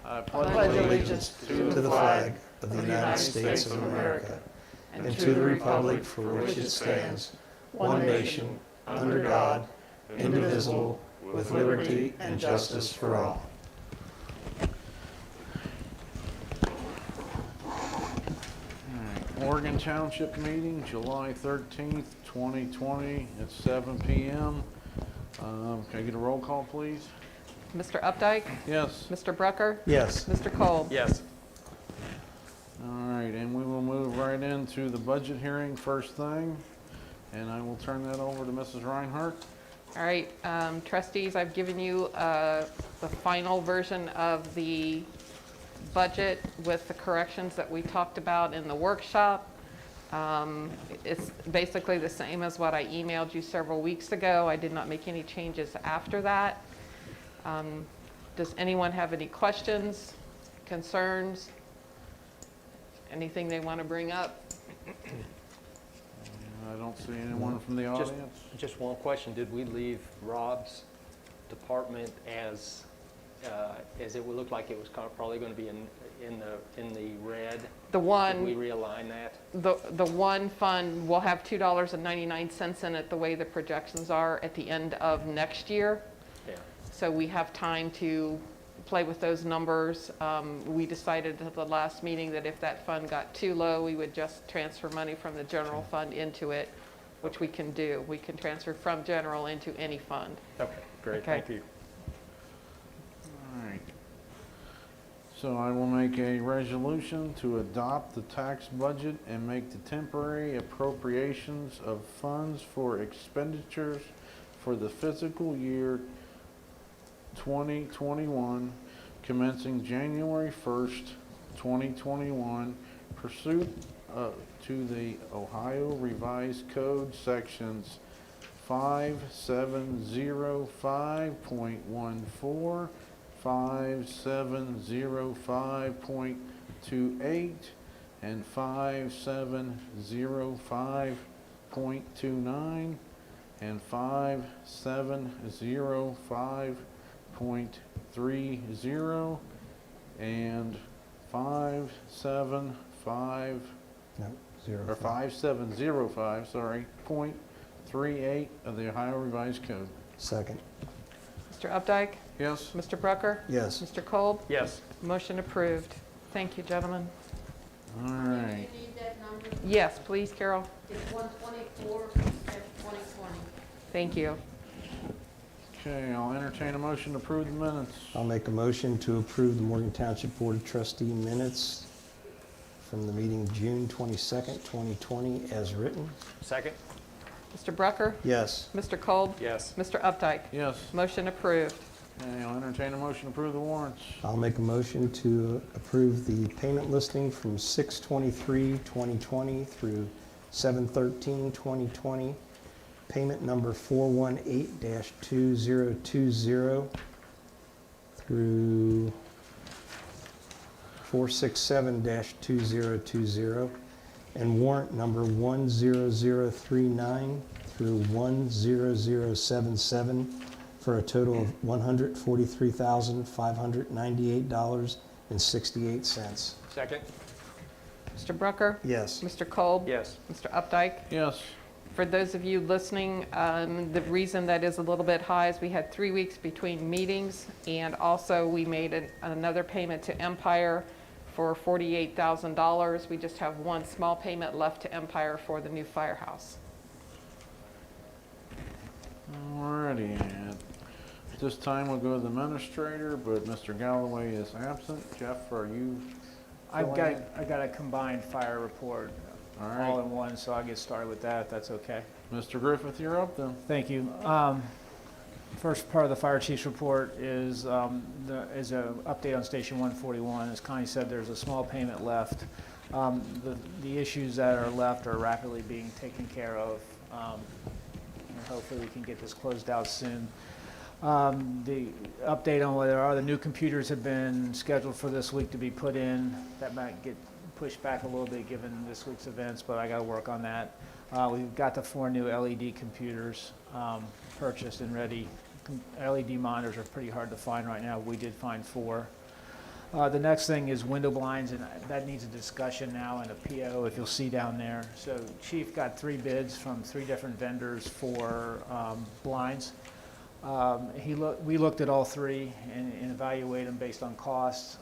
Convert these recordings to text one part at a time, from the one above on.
I pledge allegiance to the flag of the United States of America and to the republic for which it stands, one nation, under God, indivisible, with liberty and justice for all. Morgan Township meeting, July 13th, 2020 at 7 p.m. Can I get a roll call, please? Mr. Updike? Yes. Mr. Brucker? Yes. Mr. Kolb? Yes. All right, and we will move right into the budget hearing first thing, and I will turn that over to Mrs. Reinhardt. All right, trustees, I've given you the final version of the budget with the corrections that we talked about in the workshop. It's basically the same as what I emailed you several weeks ago. I did not make any changes after that. Does anyone have any questions, concerns, anything they want to bring up? I don't see anyone from the audience. Just one question. Did we leave Rob's department as it would look like it was probably going to be in the red? The one, Did we realign that? the one fund will have $2.99 in it the way the projections are at the end of next year. Yeah. So we have time to play with those numbers. We decided at the last meeting that if that fund got too low, we would just transfer money from the general fund into it, which we can do. We can transfer from general into any fund. Okay, great. Okay. Thank you. All right. So I will make a resolution to adopt the tax budget and make the temporary appropriations of funds for expenditures for the fiscal year 2021, commencing January 1st, 2021, pursuant to the Ohio Revised Code sections 5705.14, 5705.28, and 5705.29, and 5705.30, and 575 or 5705, sorry, .38 of the Ohio Revised Code. Second. Mr. Updike? Yes? Mr. Brucker? Yes. Mr. Kolb? Yes. Motion approved. Thank you, gentlemen. All right. Do you need that number? Yes, please, Carol. It's 124/2020. Thank you. Okay, I'll entertain a motion to approve the minutes. I'll make a motion to approve the Morgan Township Board of Trustee minutes from the meeting June 22nd, 2020 as written. Second? Mr. Brucker? Yes. Mr. Kolb? Yes. Mr. Updike? Yes. Motion approved. Okay, I'll entertain a motion to approve the warrants. I'll make a motion to approve the payment listing from 6/23/2020 through 7/13/2020. Payment number 418-2020 through 467-2020, and warrant number 10039 through 10077 for a total of $143,598.68. Second? Mr. Brucker? Yes. Mr. Kolb? Yes. Mr. Updike? Yes. For those of you listening, the reason that is a little bit high is we had 3 weeks between meetings, and also we made another payment to Empire for $48,000. We just have one small payment left to Empire for the new firehouse. Alrighty. At this time, we'll go to the administrator, but Mr. Galloway is absent. Jeff, are you? I filling in? got a combined fire report All all right. in one, so I'll get started with that, if that's okay. Mr. Griffith, you're up then. Thank you. First part of the fire chief's report is an update on Station 141. As Connie said, there's a small payment left. The issues that are left are rapidly being taken care of, and hopefully we can get this closed out soon. The update on whether the new computers have been scheduled for this week to be put in. That might get pushed back a little bit given this week's events, but I got to work on that. We've got the 4 new LED computers purchased and ready. LED monitors are pretty hard to find right now. We did find 4. The next thing is window blinds, and that needs a discussion now and a PO, if you'll see down there. So Chief got 3 bids from 3 different vendors for blinds. We looked at all 3 and evaluated them based on costs,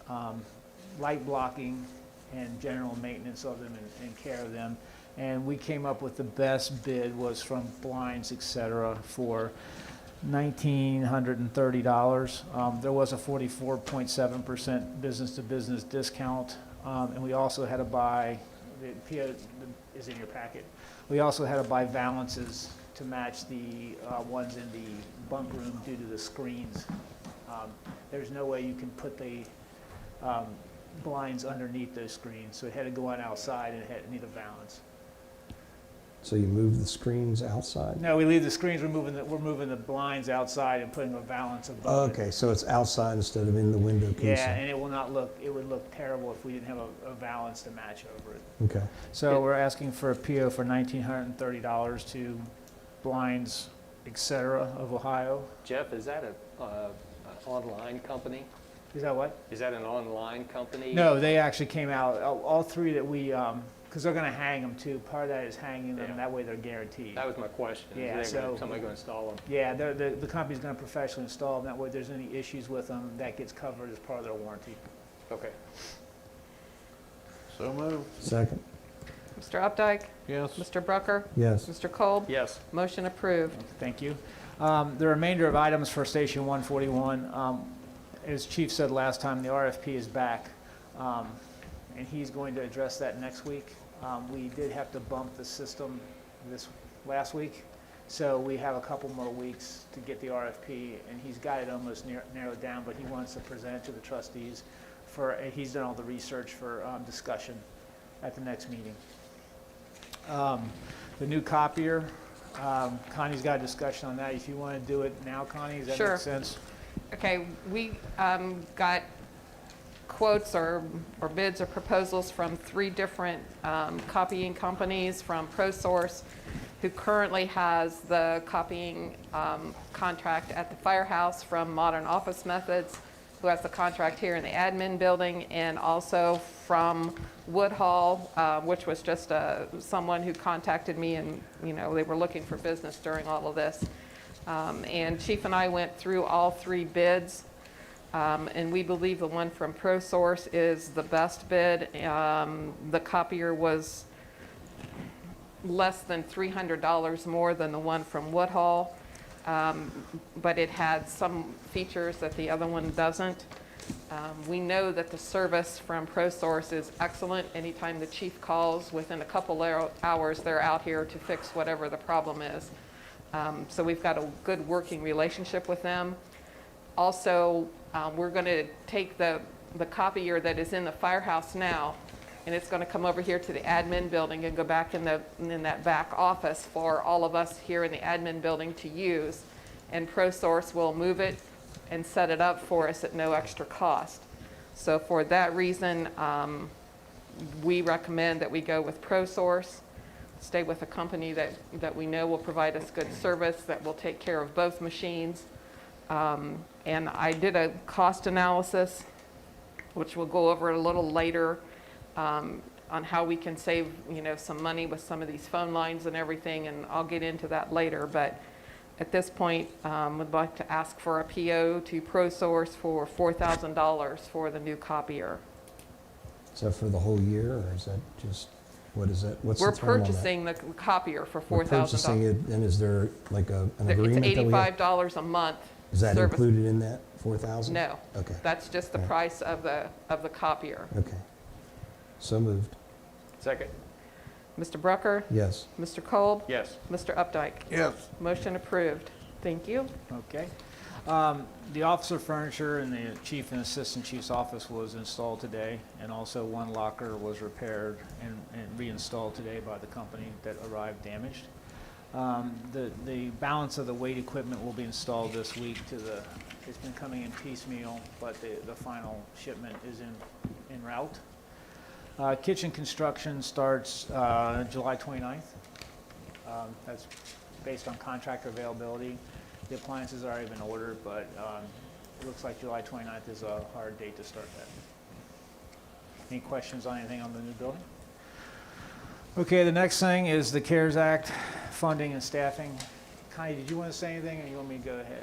light blocking, and general maintenance of them and care of them. And we came up with the best bid was from Blinds, et cetera, for $1,930. There was a 44.7% business-to-business discount, and we also had to buy, the PO is in your packet, we also had to buy valances to match the ones in the bunk room due to the screens. There's no way you can put the blinds underneath those screens, so it had to go on outside and it had to need a valance. So you move the screens outside? No, we leave the screens, we're moving the blinds outside and putting a valance above it. Okay, so it's outside instead of in the window casing? Yeah, and it would look terrible if we didn't have a valance to match over it. Okay. So we're asking for a PO for $1,930 to Blinds, et cetera, of Ohio. Jeff, is that an online company? Is that what? Is that an online company? No, they actually came out, all 3 that we, because they're going to hang them too. Part of that is hanging them, Yeah. That way they're guaranteed. That was my question. Yeah, Is somebody going to install them? Yeah, the company's going to professionally install them. That way if there's any issues with them, that gets covered as part of their warranty. Okay. So moved. Second? Mr. Updike? Yes. Mr. Brucker? Yes. Mr. Kolb? Yes. Motion approved. Thank you. The remainder of items for Station 141, as Chief said last time, the RFP is back, and he's going to address that next week. We did have to bump the system last week, so we have a couple more weeks to get the RFP, and he's got it almost narrowed down, but he wants to present it to the trustees he's done all the research for discussion at the next meeting. The new copier, Connie's got a discussion on that. If you want to do it now, Connie, does that Sure. make sense? Okay, we got quotes or bids or proposals from 3 different copying companies, from ProSource, who currently has the copying contract at the firehouse, from Modern Office Methods, who has the contract here in the admin building, and also from Woodhall, which was just someone who contacted me, and they were looking for business during all of this. And Chief and I went through all 3 bids, and we believe the one from ProSource is the best bid. The copier was less than $300 more than the one from Woodhall, but it had some features that the other one doesn't. We know that the service from ProSource is excellent. Anytime the chief calls, within a couple hours, they're out here to fix whatever the problem is. So we've got a good working relationship with them. Also, we're going to take the copier that is in the firehouse now, and it's going to come over here to the admin building and go back in that back office for all of us here in the admin building to use. And ProSource will move it and set it up for us at no extra cost. So for that reason, we recommend that we go with ProSource, stay with a company that we know will provide us good service, that will take care of both machines. And I did a cost analysis, which we'll go over a little later, on how we can save some money with some of these phone lines and everything, and I'll get into that later. But at this point, would like to ask for a PO to ProSource for $4,000 for the new copier. Is that for the whole year, or is that just, what is that? What's We're the term on that? purchasing the copier for We're purchasing $4,000. it, and is there like an agreement It's that we have? $85 a month. Is that service. included in that 4,000? No, Okay, that's just the Right. price of the copier. okay. So moved. Second? Mr. Brucker, Yes. Mr. Kolb, Yes. Mr. Updike. Yes. Motion approved. Thank you. Okay. The officer furniture in the chief and assistant chief's office was installed today, and also one locker was repaired and reinstalled today by the company that arrived damaged. The balance of the weight equipment will be installed this week it's been coming in piecemeal, but the final shipment is en route. Kitchen construction starts July 29th. That's based on contractor availability. The appliances are already been ordered, but it looks like July 29th is a hard date to start that. Any questions on anything on the new building? Okay, the next thing is the CARES Act funding and staffing. Connie, did you want to say anything, or you want me to go ahead?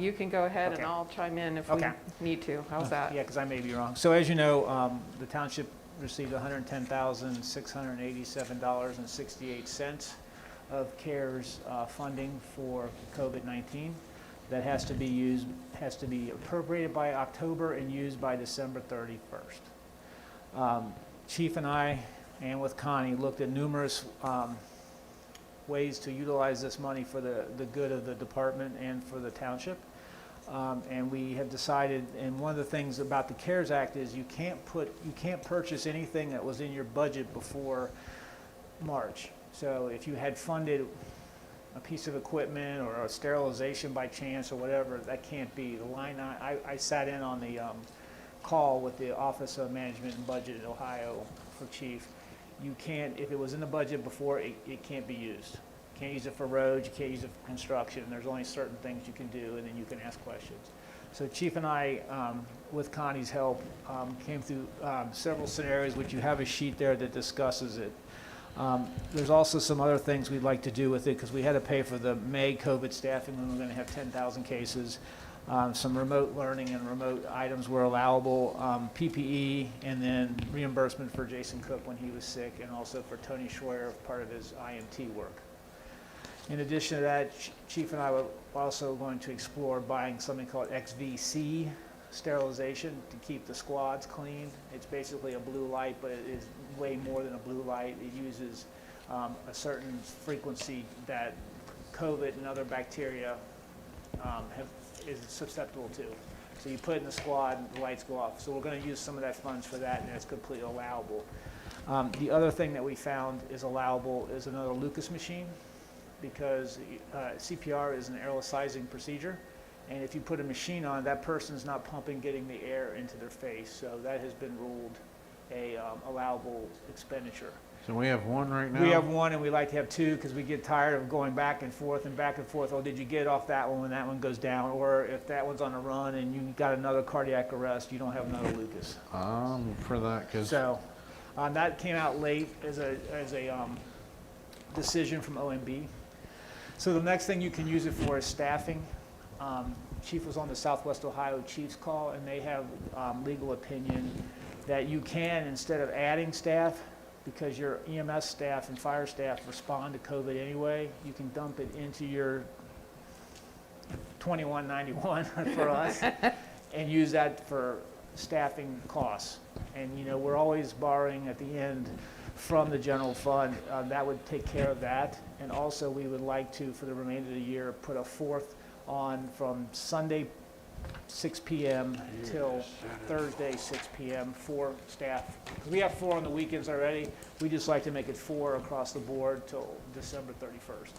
You can go ahead and Okay. I'll chime in if we Okay. need to. How's that? Yeah, because I may be wrong. So as you know, the township received $110,687.68 of CARES funding for COVID-19. That has to be appropriated by October and used by December 31st. Chief and I, and with Connie, looked at numerous ways to utilize this money for the good of the department and for the township. And we have decided, and one of the things about the CARES Act is you can't purchase anything that was in your budget before March. So if you had funded a piece of equipment or a sterilization by chance or whatever, that can't be. The line, I sat in on the call with the Office of Management and Budget in Ohio for Chief. You can't, if it was in the budget before, it can't be used. You can't use it for roads, you can't use it for construction. There's only certain things you can do, and then you can ask questions. So Chief and I, with Connie's help, came through several scenarios, which you have a sheet there that discusses it. There's also some other things we'd like to do with it, because we had to pay for the May COVID staffing when we're going to have 10,000 cases. Some remote learning and remote items were allowable, PPE, and then reimbursement for Jason Cook when he was sick, and also for Tony Schroyer, part of his IMT work. In addition to that, Chief and I were also going to explore buying something called XVC sterilization to keep the squads clean. It's basically a blue light, but it is way more than a blue light. It uses a certain frequency that COVID and other bacteria is susceptible to. So you put it in the squad and the lights go off. So we're going to use some of that funds for that, and it's completely allowable. The other thing that we found is allowable is another Lucas machine, because CPR is an aerosizing procedure. And if you put a machine on, that person's not getting the air into their face. So that has been ruled a allowable expenditure. So we have one right now? We have one, and we like to have two, because we get tired of going back and forth. Oh, did you get off that one when that one goes down? Or if that one's on a run and you got another cardiac arrest, you don't have another Lucas. For that, because So that came out late as a decision from OMB. So the next thing you can use it for is staffing. Chief was on the Southwest Ohio Chiefs call, and they have legal opinion that you can, instead of adding staff, because your EMS staff and fire staff respond to COVID anyway, you can dump it into your 2191 for us and use that for staffing costs. And we're always borrowing at the end from the general fund. That would take care of that. And also we would like to, for the remainder of the year, put a fourth on from Sunday 6 p.m. till Thursday 6 p.m. for staff. We have 4 on the weekends already. We just like to make it 4 across the board till December 31st.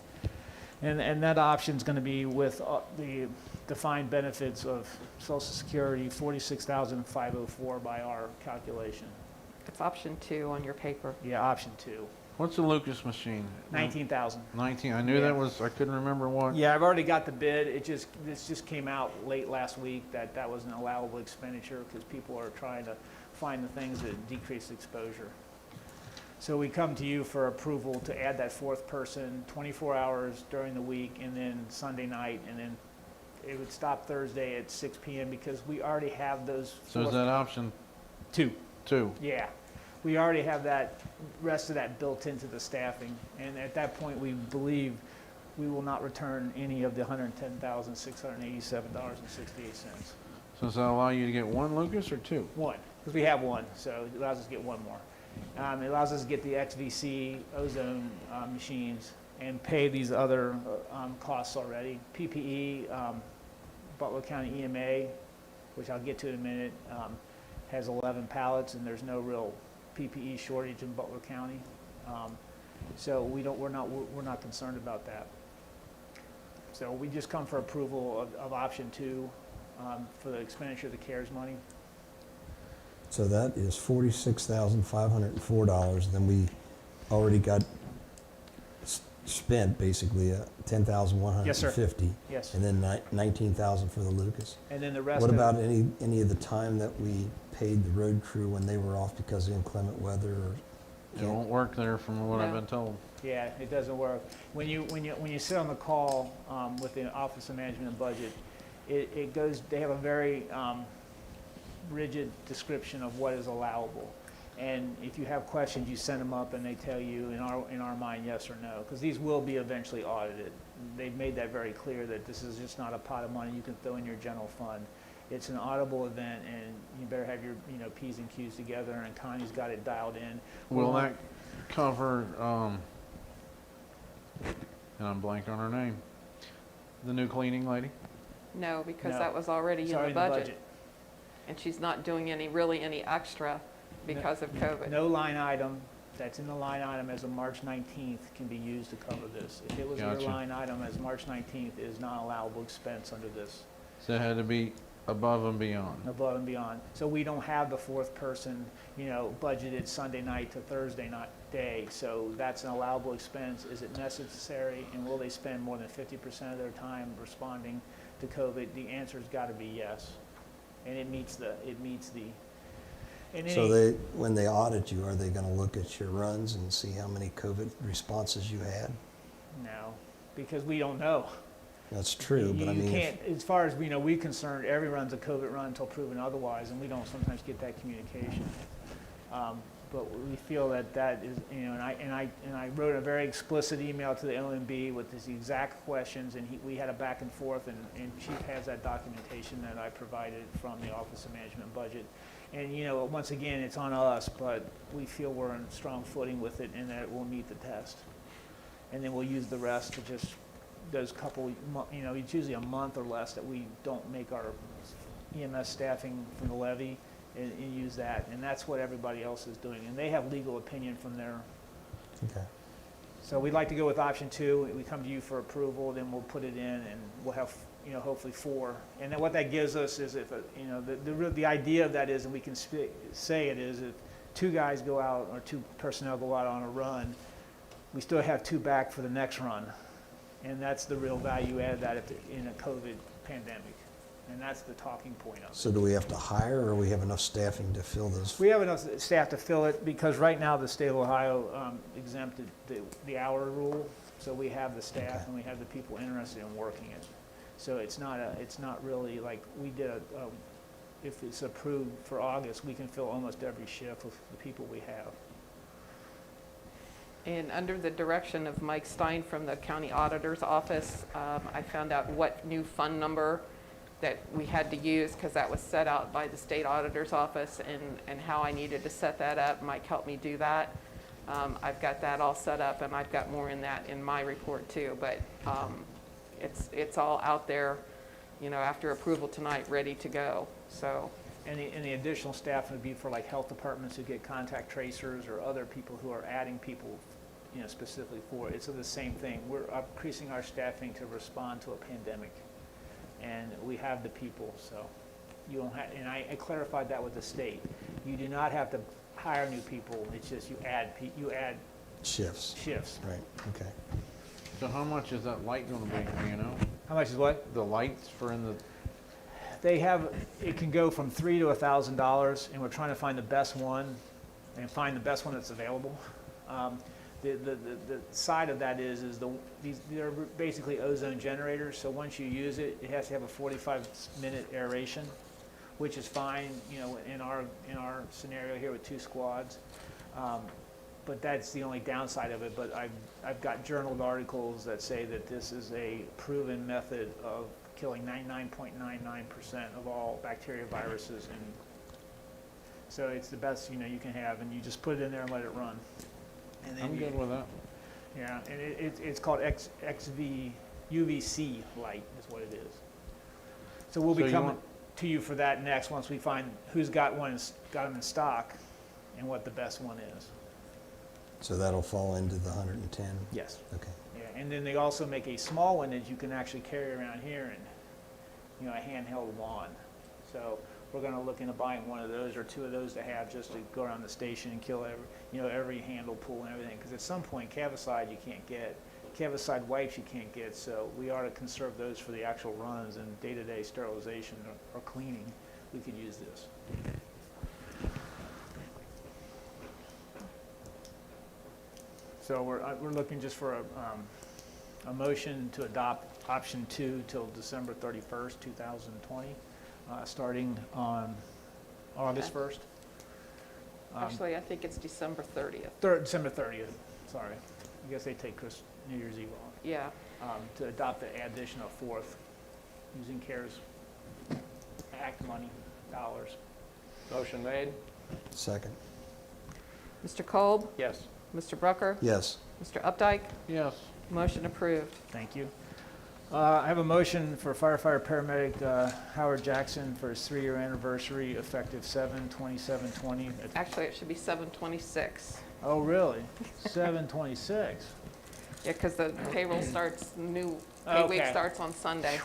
And that option is going to be with the defined benefits of Social Security, $46,504 by our calculation. It's option 2 on your paper. Yeah, option 2. what's the Lucas machine? 19,000. 19, I knew that was, I couldn't remember what. Yeah, I've already got the bid. This just came out late last week that was an allowable expenditure, because people are trying to find the things that decrease exposure. So we come to you for approval to add that fourth person 24 hours during the week, and then Sunday night, and then it would stop Thursday at 6 p.m. because we already have those. So is that option 2? 2? Yeah. We already have that rest of that built into the staffing, and at that point we believe we will not return any of the $110,687.68. So does that allow you to get 1 Lucas or 2? 1, because we have 1, so it allows us to get 1 more. It allows us to get the XVC ozone machines and pay these other costs already. PPE, Butler County EMA, which I'll get to in a minute, has 11 pallets, and there's no real PPE shortage in Butler County. So we're not concerned about that. So we just come for approval of option 2 for the expenditure of the CARES money. So that is $46,504. Then we already got spent basically 10,150. Yes. And then 19,000 for the Lucas. And then the rest What of about any of the time that we paid the road crew when they were off because of inclement weather? Or It won't work there from what I've No. been told. Yeah, it doesn't work. When you sit on the call with the Office of Management and Budget, it goes. They have a very rigid description of what is allowable, and if you have questions, you send them up, and they tell you in our mind yes or no, because these will be eventually audited. They've made that very clear that this is just not a pot of money you can throw in your general fund. It's an auditable event, and you better have your P's and Q's together. And Connie's got it dialed in. Will that cover, and I'm blank on her name, the new cleaning lady? No, because No. that was already It's in the already budget. And she's not doing any extra because of COVID. No line item that's in the line item as of March 19th can be used to cover this. If it was your Gotcha. line item as March 19th, it is not allowable expense under this, So it had to be above and beyond. above and beyond. So we don't have the fourth person, budgeted Sunday night to Thursday night day. So that's an allowable expense. Is it necessary, and will they spend more than 50% of their time responding to COVID? The answer's got to be yes. And it meets the. And So when they audit you, are they going to look at your runs and see how many COVID responses you had? No, because we don't know. That's true, but I You mean, can't, as far as we're concerned, every run's a COVID run until proven otherwise, and we don't sometimes get that communication. But we feel that is, and I wrote a very explicit email to the OMB with the exact questions, and we had a back and forth, and Chief has that documentation that I provided from the Office of Management and Budget. And once again, it's on us, but we feel we're on strong footing with it, and that it will meet the test. And then we'll use the rest to just those couple, it's usually a month or less that we don't make our EMS staffing from the levy and use that. And that's what everybody else is doing. And they have legal opinion from there. okay. So we'd like to go with option 2. We come to you for approval, then we'll put it in, and we'll have, hopefully 4. And then what that gives us is if, the idea of that is, and we can say it is, if 2 guys go out or 2 personnel go out on a run, we still have 2 back for the next run. And that's the real value add that in a COVID pandemic. And that's the talking point of it. So do we have to hire, or we have enough staffing to fill those? We have enough staff to fill it because right now the state of Ohio exempted the hour rule. So we have the staff Okay. and we have the people interested in working it. So it's not really like we did if it's approved for August, we can fill almost every shift with the people we have. And under the direction of Mike Stein from the County Auditor's Office, I found out what new fund number that we had to use because that was set out by the State Auditor's Office and how I needed to set that up. Mike helped me do that. I've got that all set up, and I've got more in that in my report too. But it's all out there, after approval tonight, ready to go. So. And the additional staff would be for like health departments who get contact tracers or other people who are adding people, specifically for it. It's the same thing. We're increasing our staffing to respond to a pandemic, and we have the people. So you don't have, and I clarified that with the state. You do not have to hire new people. It's just you add Shifts. Right, okay. So how much is that light gonna be, do you know? How much is what? The lights for in the, it can go from $3,000 to $1,000, and we're trying to find the best one and find the best one that's available. The side of that is they're basically ozone generators. So once you use it, it has to have a 45-minute aeration, which is fine, in our scenario here with 2 squads. But that's the only downside of it. But I've got journaled articles that say that this is a proven method of killing 99.99% of all bacteria, viruses, and so it's the best you can have. And you just put it in there and let it run. And then I'm good with that. Yeah, and it's called UVC light is what it is. So we'll be So you coming want- to you for that next once we find who's got them in stock and what the best one is. So that'll fall into the 110? Yes. Okay. Yeah, and then they also make a small one that you can actually carry around here and, a handheld wand. So we're going to look into buying one of those or 2 of those to have just to go around the station and kill every handle, pool, and everything. Because at some point, Cavicide you can't get. Cavicide wipes you can't get, so we ought to conserve those for the actual runs and day-to-day sterilization or cleaning. We could use this. So we're looking just for a motion to adopt option 2 till December 31st, 2020, starting on August 1st. Actually, I think it's December 30th. December 30th, sorry. I guess they take New Year's Eve off. Yeah. To adopt the additional 4th using CARES Act money, dollars. Motion made? Second. Mr. Kolb? Yes. Mr. Brucker? Yes. Mr. Updike? Yes. Motion approved. Thank you. I have a motion for firefighter paramedic Howard Jackson for his 3-year anniversary effective 7/27/20. Actually, it should be 7/26. Oh, really? 7/26. Yeah, because the payroll starts, new pay week Okay. starts on Sunday.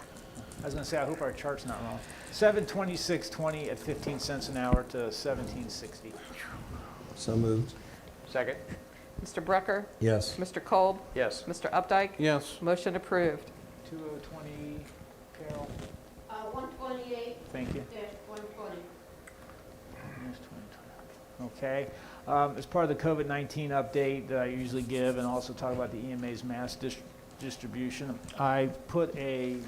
I was gonna say, I hope our chart's not wrong. 7/26/20 at 15 cents an hour to 17.60. So moved. Second? Mr. Brucker? Yes. Mr. Kolb? Yes. Mr. Updike? Yes. Motion approved. 2020, Carol, 128 thank you. 120. Yes, 2020. Okay. As part of the COVID-19 update that I usually give and also talk about the EMA's mass distribution, I put in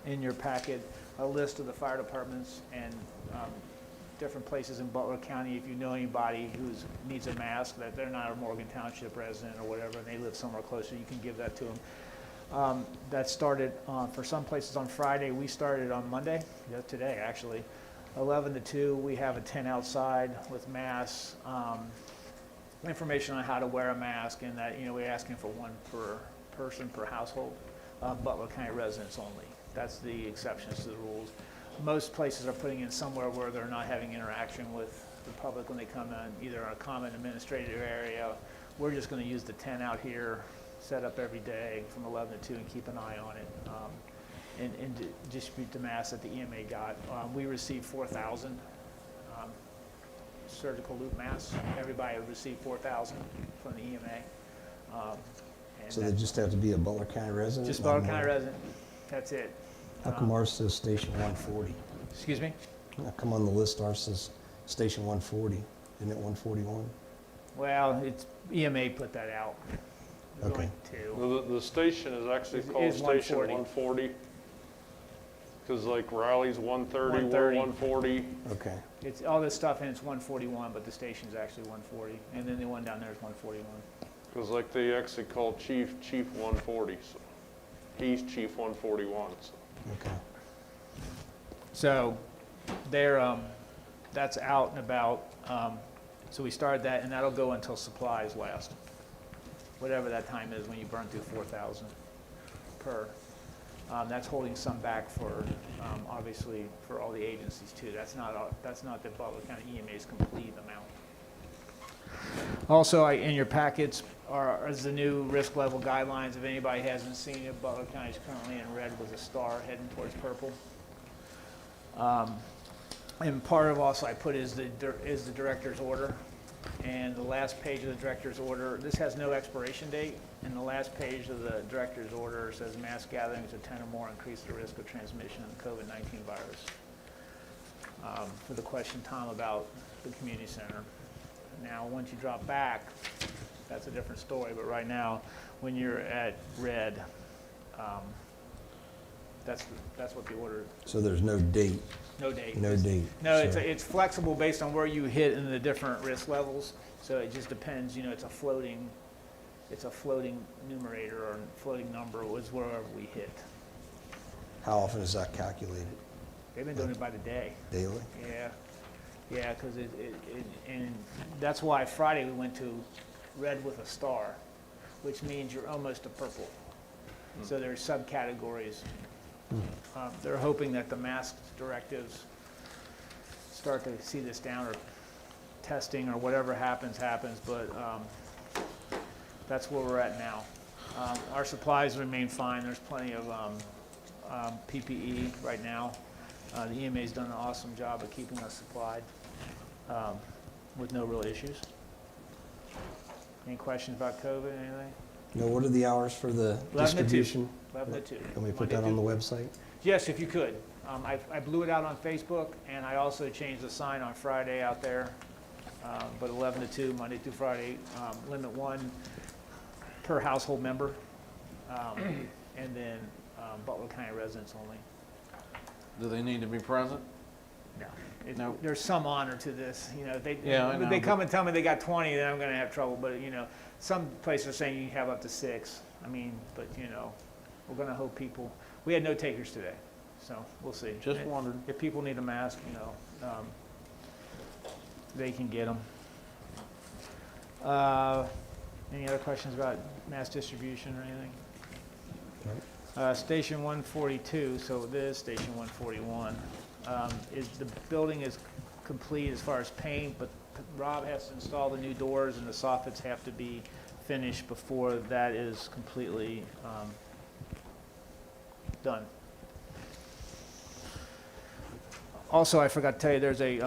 your packet a list of the fire departments and different places in Butler County. If you know anybody who needs a mask, that they're not a Morgan Township resident or whatever, and they live somewhere closer, you can give that to them. That started for some places on Friday. We started on Monday, today actually, 11 to 2. We have a tent outside with masks, information on how to wear a mask, and that we're asking for 1 per person per household. Butler County residents only. That's the exceptions to the rules. Most places are putting in somewhere where they're not having interaction with the public when they come in, either a common administrative area. We're just going to use the tent out here, set up every day from 11 to 2 and keep an eye on it, and distribute the masks that the EMA got. We received 4,000 surgical loop masks. Everybody received 4,000 from the EMA. So they just have to be a Butler County resident? Just not Butler County more? resident. That's it. How come ours says Station 140? Excuse me? How come on the list ours says Station 140? Isn't it 141? Well, it's EMA put that out. We're Okay. going to. The station is actually Is called Station 140. 140. Because like Riley's 130, 130. we're 140. Okay. It's all this stuff and it's 141, but the station's actually 140, and then the one down there is 141. Because like they actually call Chief 140. So he's Chief 141. So. Okay. So they're, that's out and about. So we started that, and that'll go until supplies last. Whatever that time is when you burn through 4,000 per. That's holding some back for, obviously, for all the agencies too. That's not the Butler County EMA's complete amount. Also, in your packets is the new risk level guidelines. If anybody hasn't seen it, Butler County is currently in red with a star heading towards purple. And part of also I put is the director's order. And the last page of the director's order, this has no expiration date. And the last page of the director's order says mass gatherings of 10 or more increase the risk of transmission of the COVID-19 virus. For the question, Tom, about the community center. Now, once you drop back, that's a different story. But right now, when you're at red, that's what the order. So there's no date? No date. No date? No, So- it's flexible based on where you hit in the different risk levels. So it just depends. It's a floating numerator or floating number was wherever we hit. How often is that calculated? They've been doing it by the day. Daily? Yeah, because and that's why Friday we went to red with a star, which means you're almost a purple. So there's subcategories. They're hoping that the mask directives start to see this down, or testing, or whatever happens, but that's where we're at now. Our supplies remain fine. There's plenty of PPE right now. The EMA's done an awesome job of keeping us supplied with no real issues. Any questions about COVID, anything? Now, what are the hours for the 11 to 2. distribution? 11 to 2. Can we put Monday that on the through- website? Yes, if you could. I blew it out on Facebook, and I also changed the sign on Friday out there. But 11 to 2, Monday through Friday, limit 1 per household member. And then Butler County residents only. Do they need to be present? No. No. There's some honor to this, you know, Yeah, I if know, they but- come and tell me they got 20, then I'm gonna have trouble, but, you know, some places are saying you can have up to 6. I mean, but, you know, we're gonna hope people, we had no takers today, so we'll see. Just wondered. If people need a mask, you know, they can get them. Any other questions about mass distribution or anything? Station 142, so this Station 141, the building is complete as far as paint, but Rob has to install the new doors and the soffits have to be finished before that is completely done. Also, I forgot to tell you, there's a,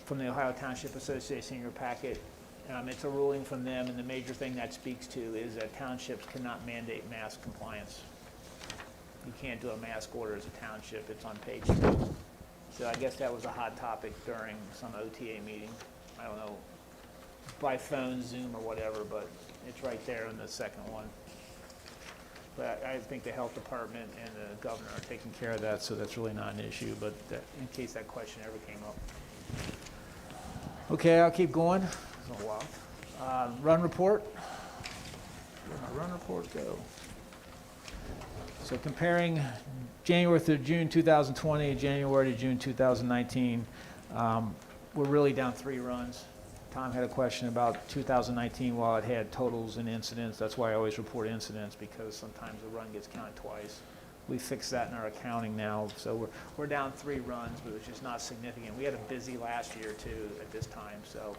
from the Ohio Township Association in your packet, it's a ruling from them, and the major thing that speaks to is that townships cannot mandate mask compliance. You can't do a mask order as a township, it's on page 2. So I guess that was a hot topic during some OTA meeting. I don't know, by phone, Zoom, or whatever, but it's right there in the second one. But I think the health department and the governor are taking care of that, so that's really not an issue, but in case that question ever came up. Okay, I'll keep going. It's a while. Run report. Where'd my run report go? So comparing January through June 2020, January to June 2019, we're really down 3 runs. Tom had a question about 2019 while it had totals and incidents. That's why I always report incidents, because sometimes the run gets counted twice. We fixed that in our accounting now, so we're down 3 runs, but it's just not significant. We had a busy last year too at this time, so.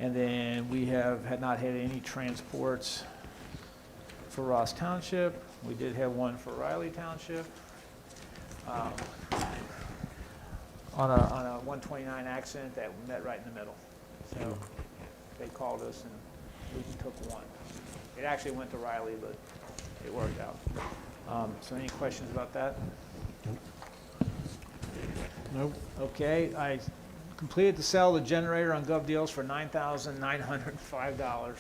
And then we had not had any transports for Ross Township. We did have one for Riley Township. On a 129 accident that met right in the middle. So they called us and we took one. It actually went to Riley, but it worked out. So any questions about that? Nope. Okay, I completed the sale of the generator on Gov Deals for $9,905.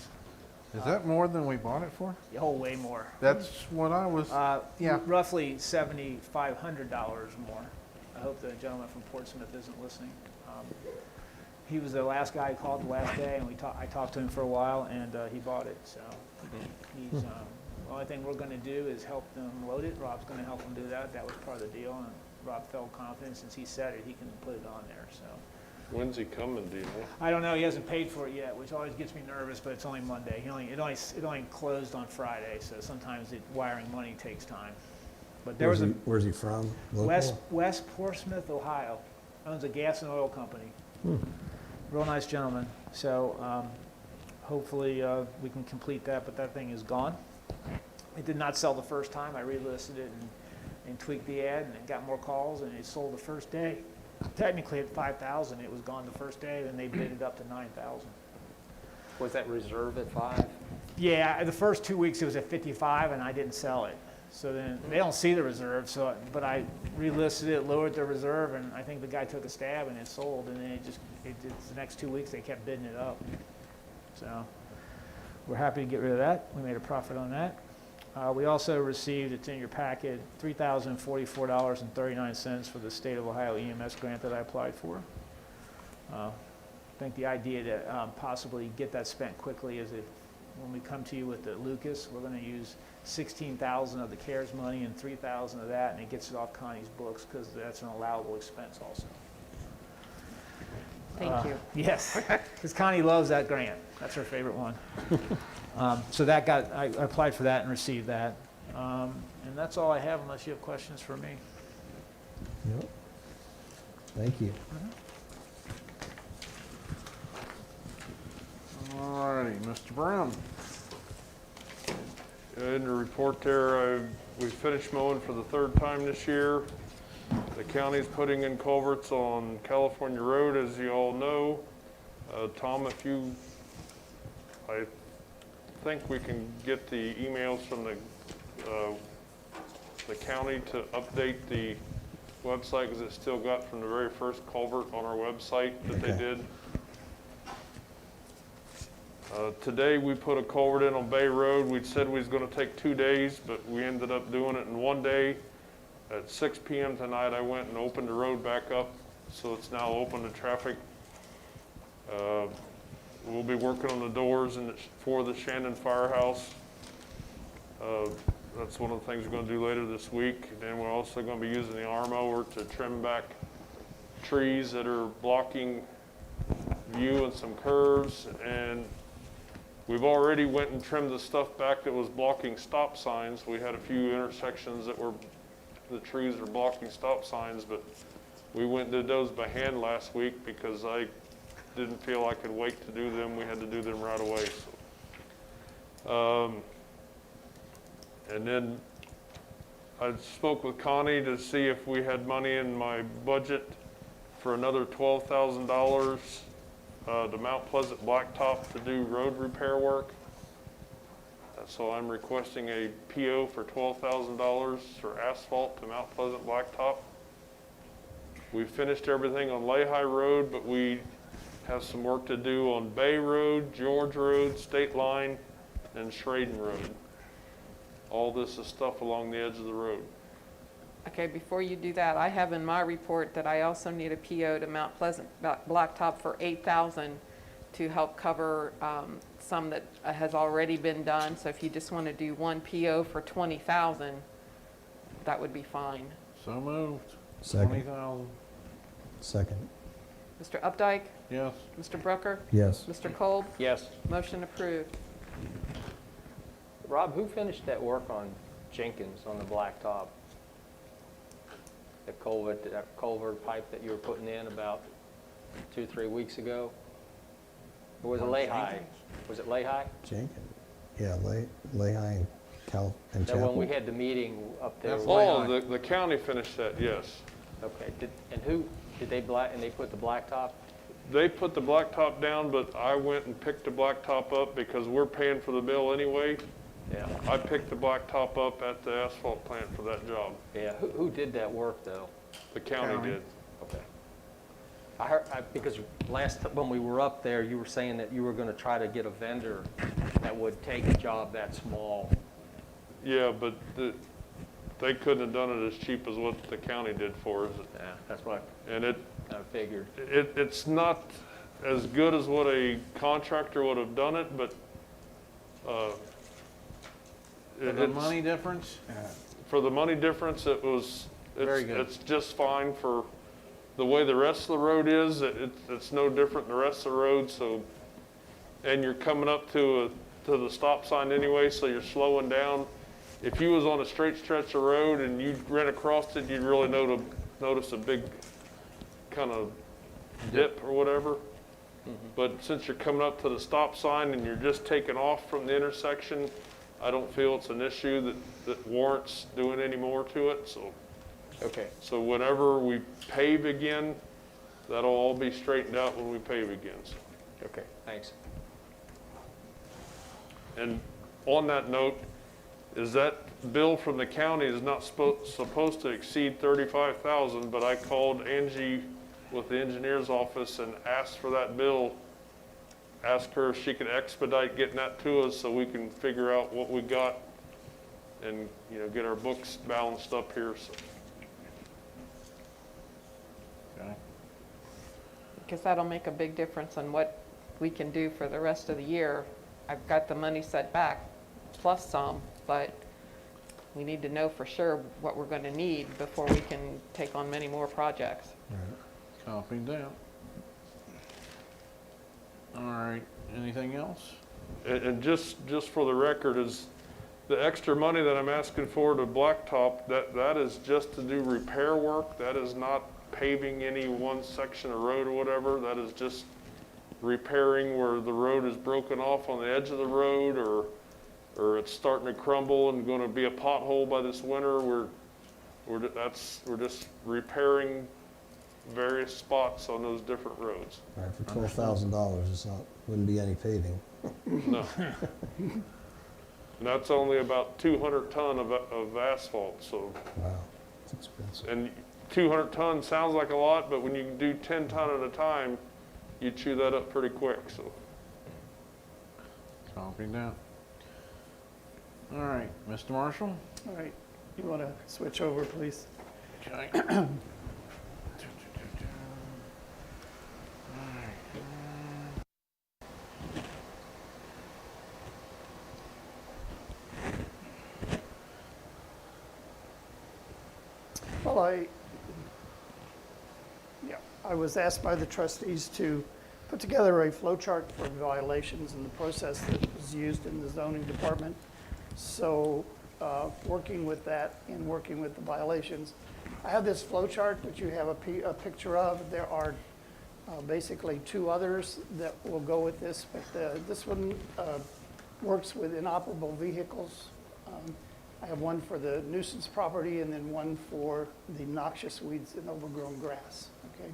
Is that more than we bought it for? Oh, way more. That's what I was, yeah. Roughly $7,500 more. I hope the gentleman from Portsmouth isn't listening. He was the last guy who called the last day, and I talked to him for a while, and he bought it. So he's the only thing we're going to do is help them load it. Rob's going to help them do that. That was part of the deal, and Rob felt confident since he said it, he can put it on there. So When's he coming, do you know? I don't know. He hasn't paid for it yet, which always gets me nervous. But it's only Monday. It only closed on Friday, so sometimes wiring money takes time. But there was Where's he from? Local? West Portsmouth, Ohio. Owns a gas and oil company. Real nice gentleman. So hopefully we can complete that, but that thing is gone. It did not sell the first time. I relisted it and tweaked the ad, and it got more calls, and it sold the first day. Technically at 5,000, it was gone the first day, then they bid it up to 9,000. Was that reserve at 5? Yeah, the first 2 weeks it was at 55, and I didn't sell it. So then they don't see the reserve, but I relisted it, lowered the reserve, and I think the guy took a stab and it sold, and then the next 2 weeks they kept bidding it up. So we're happy to get rid of that. We made a profit on that. We also received, it's in your packet, $3,044.39 for the State of Ohio EMS grant that I applied for. I think the idea to possibly get that spent quickly is when we come to you with the Lucas, we're going to use 16,000 of the CARES money and 3,000 of that, and it gets it off Connie's books because that's an allowable expense also. Thank you. Yes, because Connie loves that grant. That's her favorite one. So I applied for that and received that. And that's all I have unless you have questions for me. Yep. Thank you. All righty, Mr. Brown. In the report there, we finished mowing for the 3rd time this year. The county's putting in culverts on California Road, as you all know. Tom, if you I think we can get the emails from the county to update the website, because it's still got from the very first culvert on our website that they Okay. did. Today, we put a culvert in on Bay Road. We'd said we was gonna take 2 days, but we ended up doing it in 1 day. At 6 PM tonight, I went and opened the road back up, so it's now open to traffic. We'll be working on the doors for the Shannon Firehouse. That's one of the things we're gonna do later this week. And then we're also gonna be using the arm mower to trim back trees that are blocking view and some curves. And we've already went and trimmed the stuff back that was blocking stop signs. We had a few intersections that the trees were blocking stop signs, but we went and did those by hand last week because I didn't feel I could wait to do them. We had to do them right away. So. And then I spoke with Connie to see if we had money in my budget for another $12,000 to Mount Pleasant Blacktop to do road repair work. So I'm requesting a PO for $12,000 for asphalt to Mount Pleasant Blacktop. We finished everything on Lehigh Road, but we have some work to do on Bay Road, George Road, State Line, and Schraden Road. All this is stuff along the edge of the road. Okay, before you do that, I have in my report that I also need a PO to Mount Pleasant Blacktop for $8,000 to help cover some that has already been done. So if you just want to do one PO for $20,000, that would be fine. So moved. Second. 20,000. Second. Mr. Updike? Yes. Mr. Brooker? Yes. Mr. Kolb? Yes. Motion approved. Rob, who finished that work on Jenkins on the blacktop? The culvert pipe that you were putting in about 2-3 weeks ago? Or was it Lehigh? Was it Lehigh? Jenkins. Yeah, Lehigh and and That when Chapel. we had the meeting up there? That's Oh, the county finished that, yes. Okay, and they put the blacktop? They put the blacktop down, but I went and picked the blacktop up because we're paying for the bill anyway. Yeah. I picked the blacktop up at the asphalt plant for that job. Yeah, who did that work though? The county did. Okay. I heard, because when we were up there, you were saying that you were gonna try to get a vendor that would take a job that small. Yeah, but they couldn't have done it as cheap as what the county did for us. Yeah, that's what And I figured. it's not as good as what a contractor would have done it, but For the money difference? for the money difference, Very good. it's just fine for the way the rest of the road is. It's no different than the rest of the road. So, and you're coming up to the stop sign anyway, so you're slowing down. If you was on a straight stretch of road and you ran across it, you'd really notice a big kind of dip or whatever. But since you're coming up to the stop sign and you're just taking off from the intersection, I don't feel it's an issue that warrants doing any more to it. Okay. So whenever we pave again, that'll all be straightened out when we pave again. So. Okay, thanks. And on that note, is that bill from the county is not supposed to exceed $35,000, but I called Angie with the engineer's office and asked for that bill, asked her if she could expedite getting that to us so we can figure out what we got and get our books balanced up here. So. Okay. Because that'll make a big difference on what we can do for the rest of the year. I've got the money set back, plus some, but we need to know for sure what we're going to need before we can take on many more projects. Copied down. All right, anything else? And just for the record, is the extra money that I'm asking for to blacktop, that is just to do repair work. That is not paving any one section of road or whatever. That is just repairing where the road is broken off on the edge of the road, or it's starting to crumble and going to be a pothole by this winter. We're just repairing various spots on those different roads. All right, for $12,000, it's not, wouldn't be any paving. No. And that's only about 200 ton of asphalt, so, Wow, it's expensive. and 200 ton sounds like a lot, but when you do 10 ton at a time, you chew that up pretty quick, so. Copy down. All right, Mr. Marshall? All right, you want to switch over, please? Okay. Well, I was asked by the trustees to put together a flow chart for violations and the process that was used in the zoning department. So, working with that and working with the violations, I have this flow chart that you have a picture of. There are basically two others that will go with this, but this one works with inoperable vehicles. I have one for the nuisance property and then one for the noxious weeds and overgrown grass. Okay,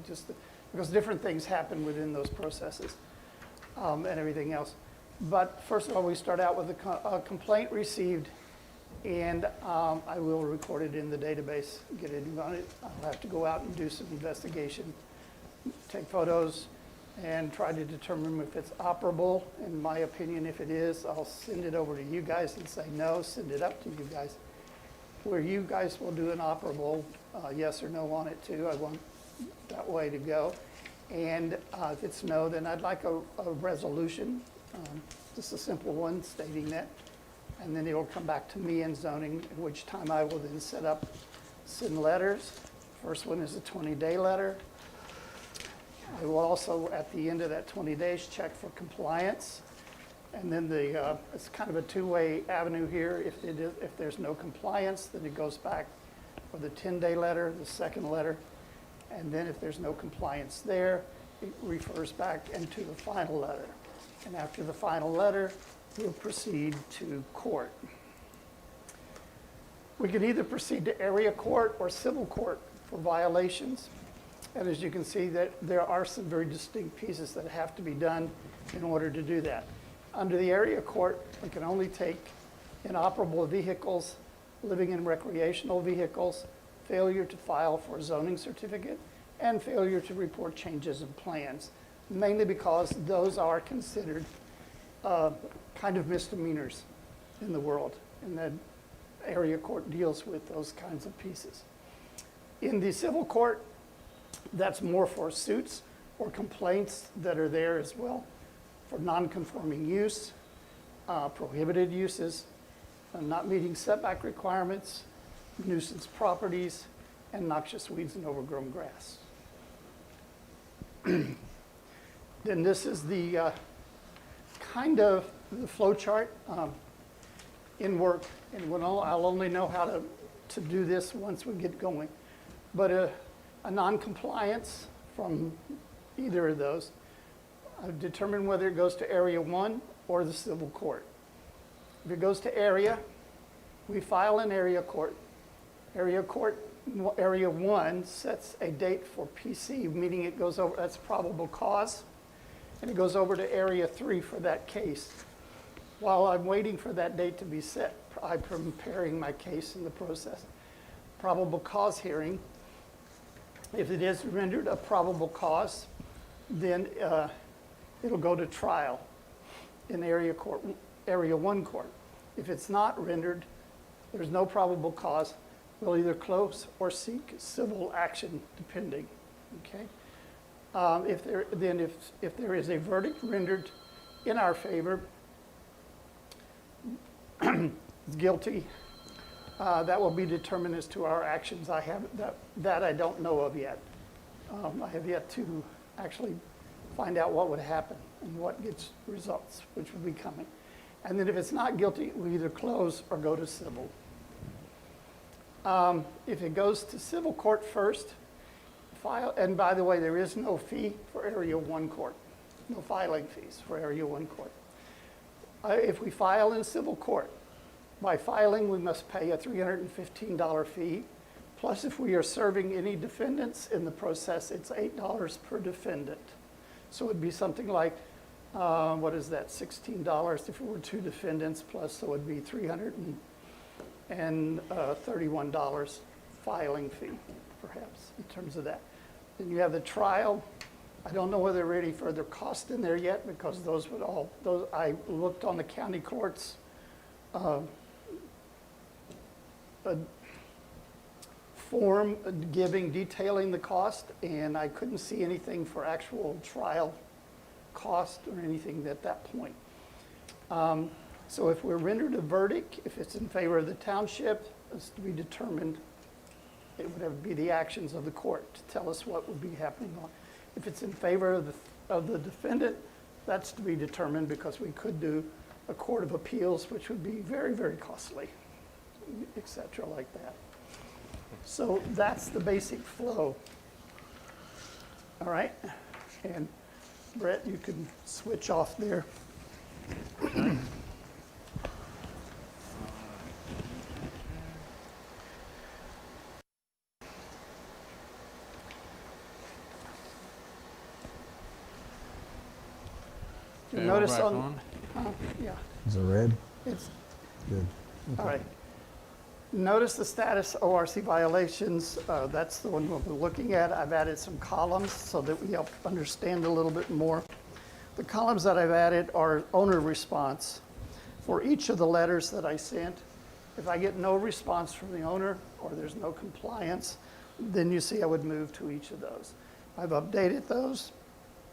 because different things happen within those processes and everything else. But first of all, we start out with a complaint received, and I will record it in the database, get it on it. I'll have to go out and do some investigation, take photos, and try to determine if it's operable. In my opinion, if it is, I'll send it over to you guys and say no, send it up to you guys. Where you guys will do an operable yes or no on it too. I want that way to go. And if it's no, then I'd like a resolution, just a simple one stating that. And then it'll come back to me in zoning, at which time I will then send letters. First one is a 20-day letter. I will also, at the end of that 20 days, check for compliance. And then it's kind of a two-way avenue here. If there's no compliance, then it goes back for the 10-day letter, the second letter. And then if there's no compliance there, it refers back into the final letter. And after the final letter, we'll proceed to court. We can either proceed to area court or civil court for violations. And as you can see, that there are some very distinct pieces that have to be done in order to do that. Under the area court, we can only take inoperable vehicles, living and recreational vehicles, failure to file for a zoning certificate, and failure to report changes in plans, mainly because those are considered kind of misdemeanors in the world, and the area court deals with those kinds of pieces. In the civil court, that's more for suits or complaints that are there as well, for non-conforming use, prohibited uses, not meeting setback requirements, nuisance properties, and noxious weeds and overgrown grass. Then this is the kind of the flow chart in work, and I'll only know how to do this once we get going. But a non-compliance from either of those, determine whether it goes to Area 1 or the civil court. If it goes to area, we file in area court. Area 1 sets a date for PC, meaning it goes over, that's probable cause, and it goes over to Area 3 for that case. While I'm waiting for that date to be set, I'm preparing my case in the process. Probable cause hearing. If it is rendered a probable cause, then it'll go to trial in Area 1 court. If it's not rendered, there's no probable cause, we'll either close or seek civil action depending, okay? If there is a verdict rendered in our favor, guilty, that will be determined as to our actions. That I don't know of yet. I have yet to actually find out what would happen and what gets results, which will be coming. And then if it's not guilty, we either close or go to civil. If it goes to civil court first, and by the way, there is no fee for Area 1 court, no filing fees for Area 1 court. If we file in civil court, by filing, we must pay a $315 fee Plus, if we are serving any defendants in the process, it's $8 per defendant. So it'd be something like, what is that, $16 if it were 2 defendants, plus so it'd be $331 filing fee, perhaps, in terms of that. Then you have the trial. I don't know whether there are any further costs in there yet, because those would all, I looked on the county courts form detailing the cost, and I couldn't see anything for actual trial cost or anything at that point. So if we're rendered a verdict, if it's in favor of the township, it's to be determined. It would have to be the actions of the court to tell us what would be happening on. If it's in favor of the defendant, that's to be determined, because we could do a court of appeals, which would be very, very costly, et cetera, like that. So that's the basic flow. All right, and Brett, you can switch off there. Okay, Notice we're back on, yeah, Is it red? it's, Good. all right. Notice the status ORC violations, that's the one we'll be looking at. I've added some columns so that we help understand a little bit more. The columns that I've added are owner response. For each of the letters that I sent, if I get no response from the owner or there's no compliance, then you see I would move to each of those. I've updated those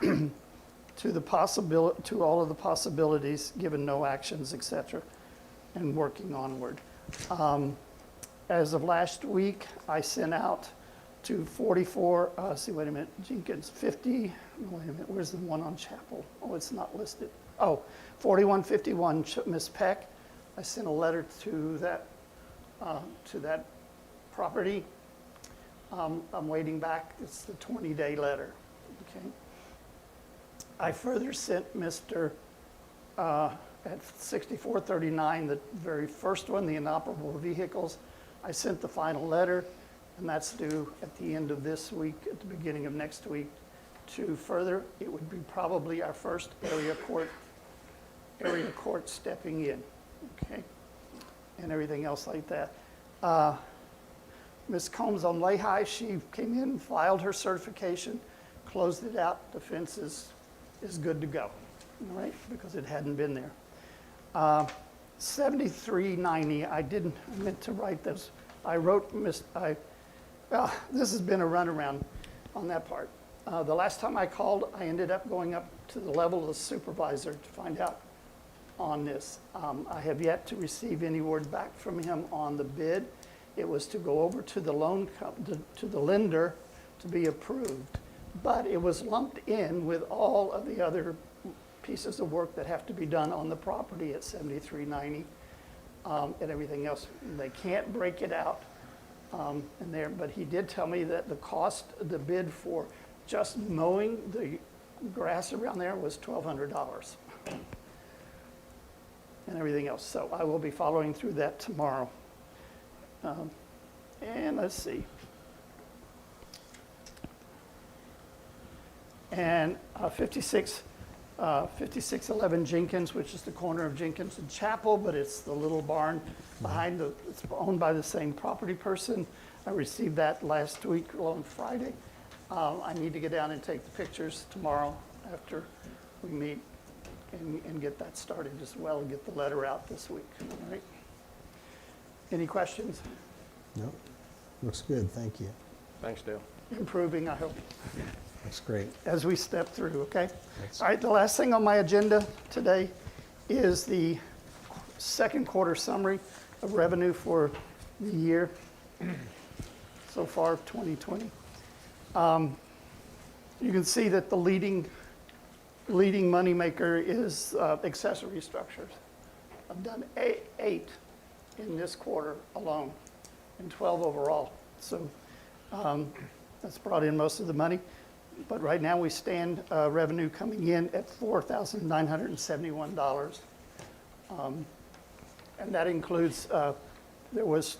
to all of the possibilities, given no actions, et cetera, and working onward. As of last week, I sent out to 44, wait a minute, Jenkins, 50, wait a minute, where's the one on Chapel? Oh, it's not listed. Oh, 4151 Miss Peck. I sent a letter to that property. I'm waiting back. It's the 20-day letter, okay? I further sent Mr. At 6439, the very first one, the inoperable vehicles, I sent the final letter, and that's due at the end of this week, at the beginning of next week. To further, it would be probably our first area court stepping in, okay? And everything else like that. Ms. Combs on Lehigh, she came in, filed her certification, closed it out, the fence is good to go, all right, because it hadn't been there. 7390, I meant to write this. I wrote, this has been a runaround on that part. The last time I called, I ended up going up to the level of the supervisor to find out on this. I have yet to receive any word back from him on the bid. It was to go over to the to the lender to be approved, but it was lumped in with all of the other pieces of work that have to be done on the property at 7390 and everything else. They can't break it out in there, but he did tell me that the cost, the bid for just mowing the grass around there was $1,200 and everything else. So I will be following through that tomorrow. And let's see. And 5611 Jenkins, which is the corner of Jenkins and Chapel, but it's the little barn behind it's owned by the same property person. I received that last week on Friday. I need to get down and take the pictures tomorrow after we meet and get that started as well and get the letter out this week. All right. Any questions? No. Looks good, thank you. Thanks, Dale. Improving, I hope, Looks great. as we step through, okay? That's- All right, the last thing on my agenda today is the second quarter summary of revenue for the year so far of 2020. You can see that the leading moneymaker is accessory structures. I've done eight in this quarter alone and 12 overall. So that's brought in most of the money. But right now we stand revenue coming in at $4,971. And that includes, there was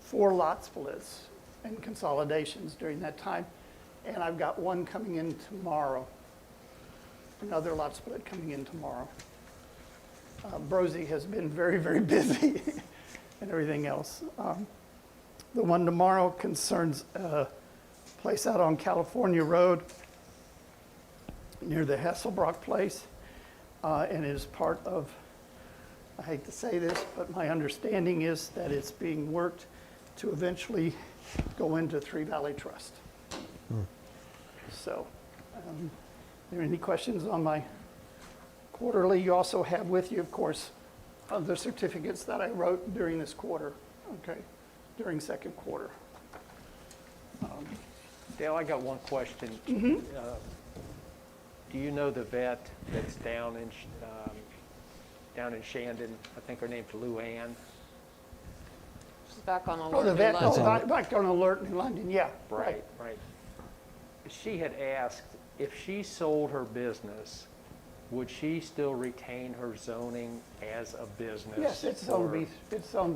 4 lot splits and consolidations during that time. And I've got one coming in tomorrow, another lot split coming in tomorrow. Brosey has been very, very busy and everything else. The one tomorrow concerns a place out on California Road near the Hasselbrock place, and is part of, I hate to say this, but my understanding is that it's being worked to eventually go into Three Valley Trust. So, are there any questions on my quarterly? You also have with you, of course, the certificates that I wrote during this quarter, okay, during second quarter. Dale, I got one question. Do you know the vet that's down in Shandon? I think her name's Luann. She's back on Oh, the alert. vet, in oh, London. back on alert in London, yeah. Right. She had asked if she sold her business, would she still retain her zoning as a business? Yes, it's or- on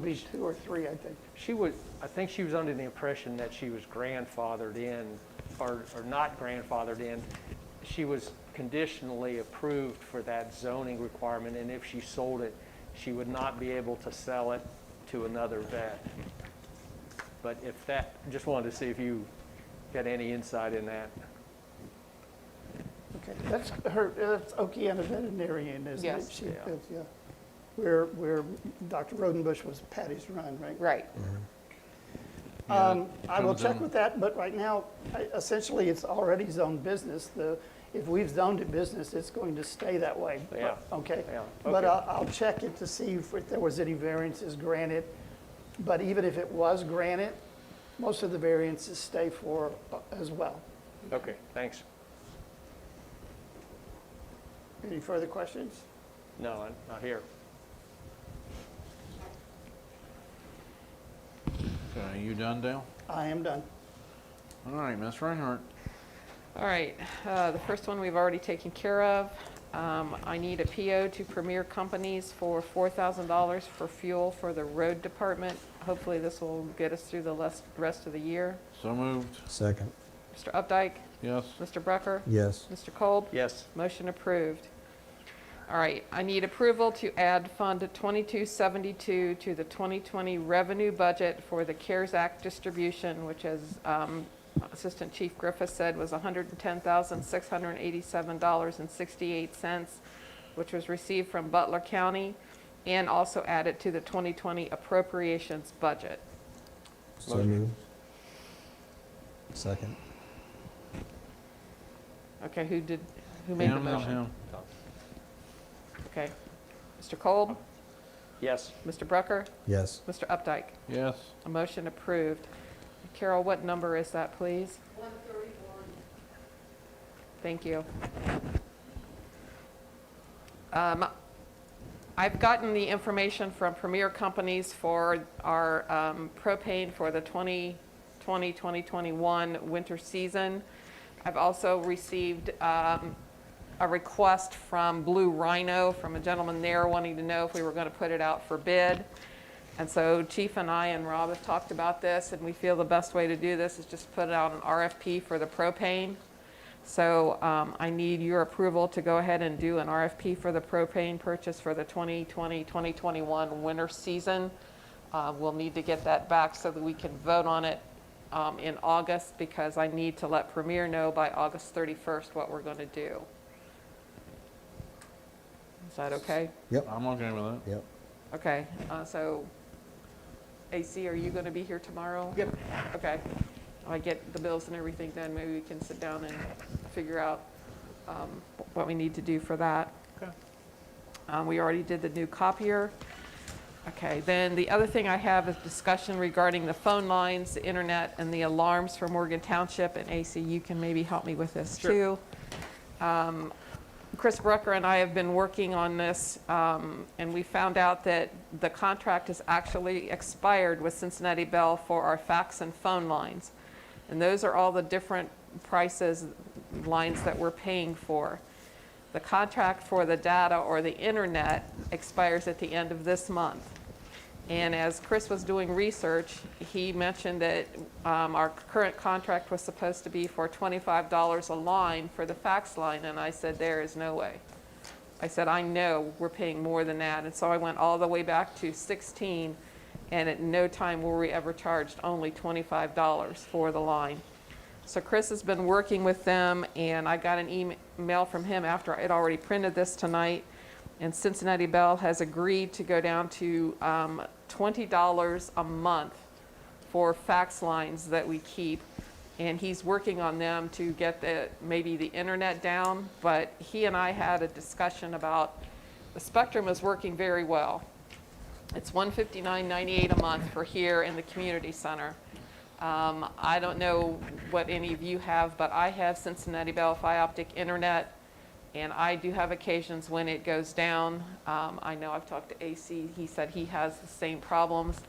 B2 or 3, I think. I think she was under the impression that she was grandfathered in, or not grandfathered in. She was conditionally approved for that zoning requirement, and if she sold it, she would not be able to sell it to another vet. But if that, just wanted to see if you got any insight in that. Okay, that's Okiana Veterinarian, isn't it? Yes. She Yeah. lives, yeah. Where Dr. Rodenbush was Patty's Run, right? Right. Yeah, I will comes check in- with that, but right now, essentially, it's already zoned business. If we've zoned it business, it's going to stay that way. Yeah. Okay? Yeah, But okay. I'll check it to see if there was any variances granted. But even if it was granted, most of the variances stay for as well. Okay, thanks. Any further questions? No, I'm not here. Okay, you done, Dale? I am done. All right, Ms. Reinhardt. All right, the first one we've already taken care of. I need a PO to Premier Companies for $4,000 for fuel for the road department. Hopefully this will get us through the rest of the year. So moved. Second. Mr. Updike, Yes. Mr. Brucker, Yes. Mr. Kolb. Yes. Motion approved. All right, I need approval to add Fund 2272 to the 2020 revenue budget for the CARES Act distribution, which as Assistant Chief Griffith said was $110,687.68, which was received from Butler County, and also added to the 2020 appropriations budget. So moved. Second. Okay, who made the Him, motion? him. Okay. Mr. Kolb, Yes. Mr. Brucker, Yes. Mr. Updike. Yes. A motion approved. Carol, what number is that, please? 131. Thank you. I've gotten the information from Premier Companies for our propane for the 2020-2021 winter season. I've also received a request from Blue Rhino, from a gentleman there wanting to know if we were going to put it out for bid. And so Chief and I and Rob have talked about this, and we feel the best way to do this is just put out an RFP for the propane. So I need your approval to go ahead and do an RFP for the propane purchase for the 2020-2021 winter season. We'll need to get that back so that we can vote on it in August, because I need to let Premier know by August 31st what we're going to do. Is that okay? Yep. I'm okay with that. Yep. Okay, so AC, are you going to be here tomorrow? Yep. Okay. I get the bills and everything done, maybe we can sit down and figure out what we need to do for that. Okay. We already did the new copier. Okay, then the other thing I have is discussion regarding the phone lines, the internet, and the alarms for Morgan Township, and AC, you can maybe help me with this too. Chris Brucker and I have been working on this, and we found out that the contract has actually expired with Cincinnati Bell for our fax and phone lines. And those are all the different prices, lines that we're paying for. The contract for the data or the internet expires at the end of this month. And as Chris was doing research, he mentioned that our current contract was supposed to be for $25 a line for the fax line, and I said, there is no way. I said, I know we're paying more than that. And so I went all the way back to 16, and at no time were we ever charged only $25 for the line. So Chris has been working with them, and I got an email from him after I had already printed this tonight, and Cincinnati Bell has agreed to go down to $20 a month for fax lines that we keep. And he's working on them to get maybe the internet down, but he and I had a discussion about the Spectrum is working very well. It's $159.98 a month for here in the community center. I don't know what any of you have, but I have Cincinnati Bell Optic internet, and I do have occasions when it goes down. I know I've talked to AC, he said he has the same problems.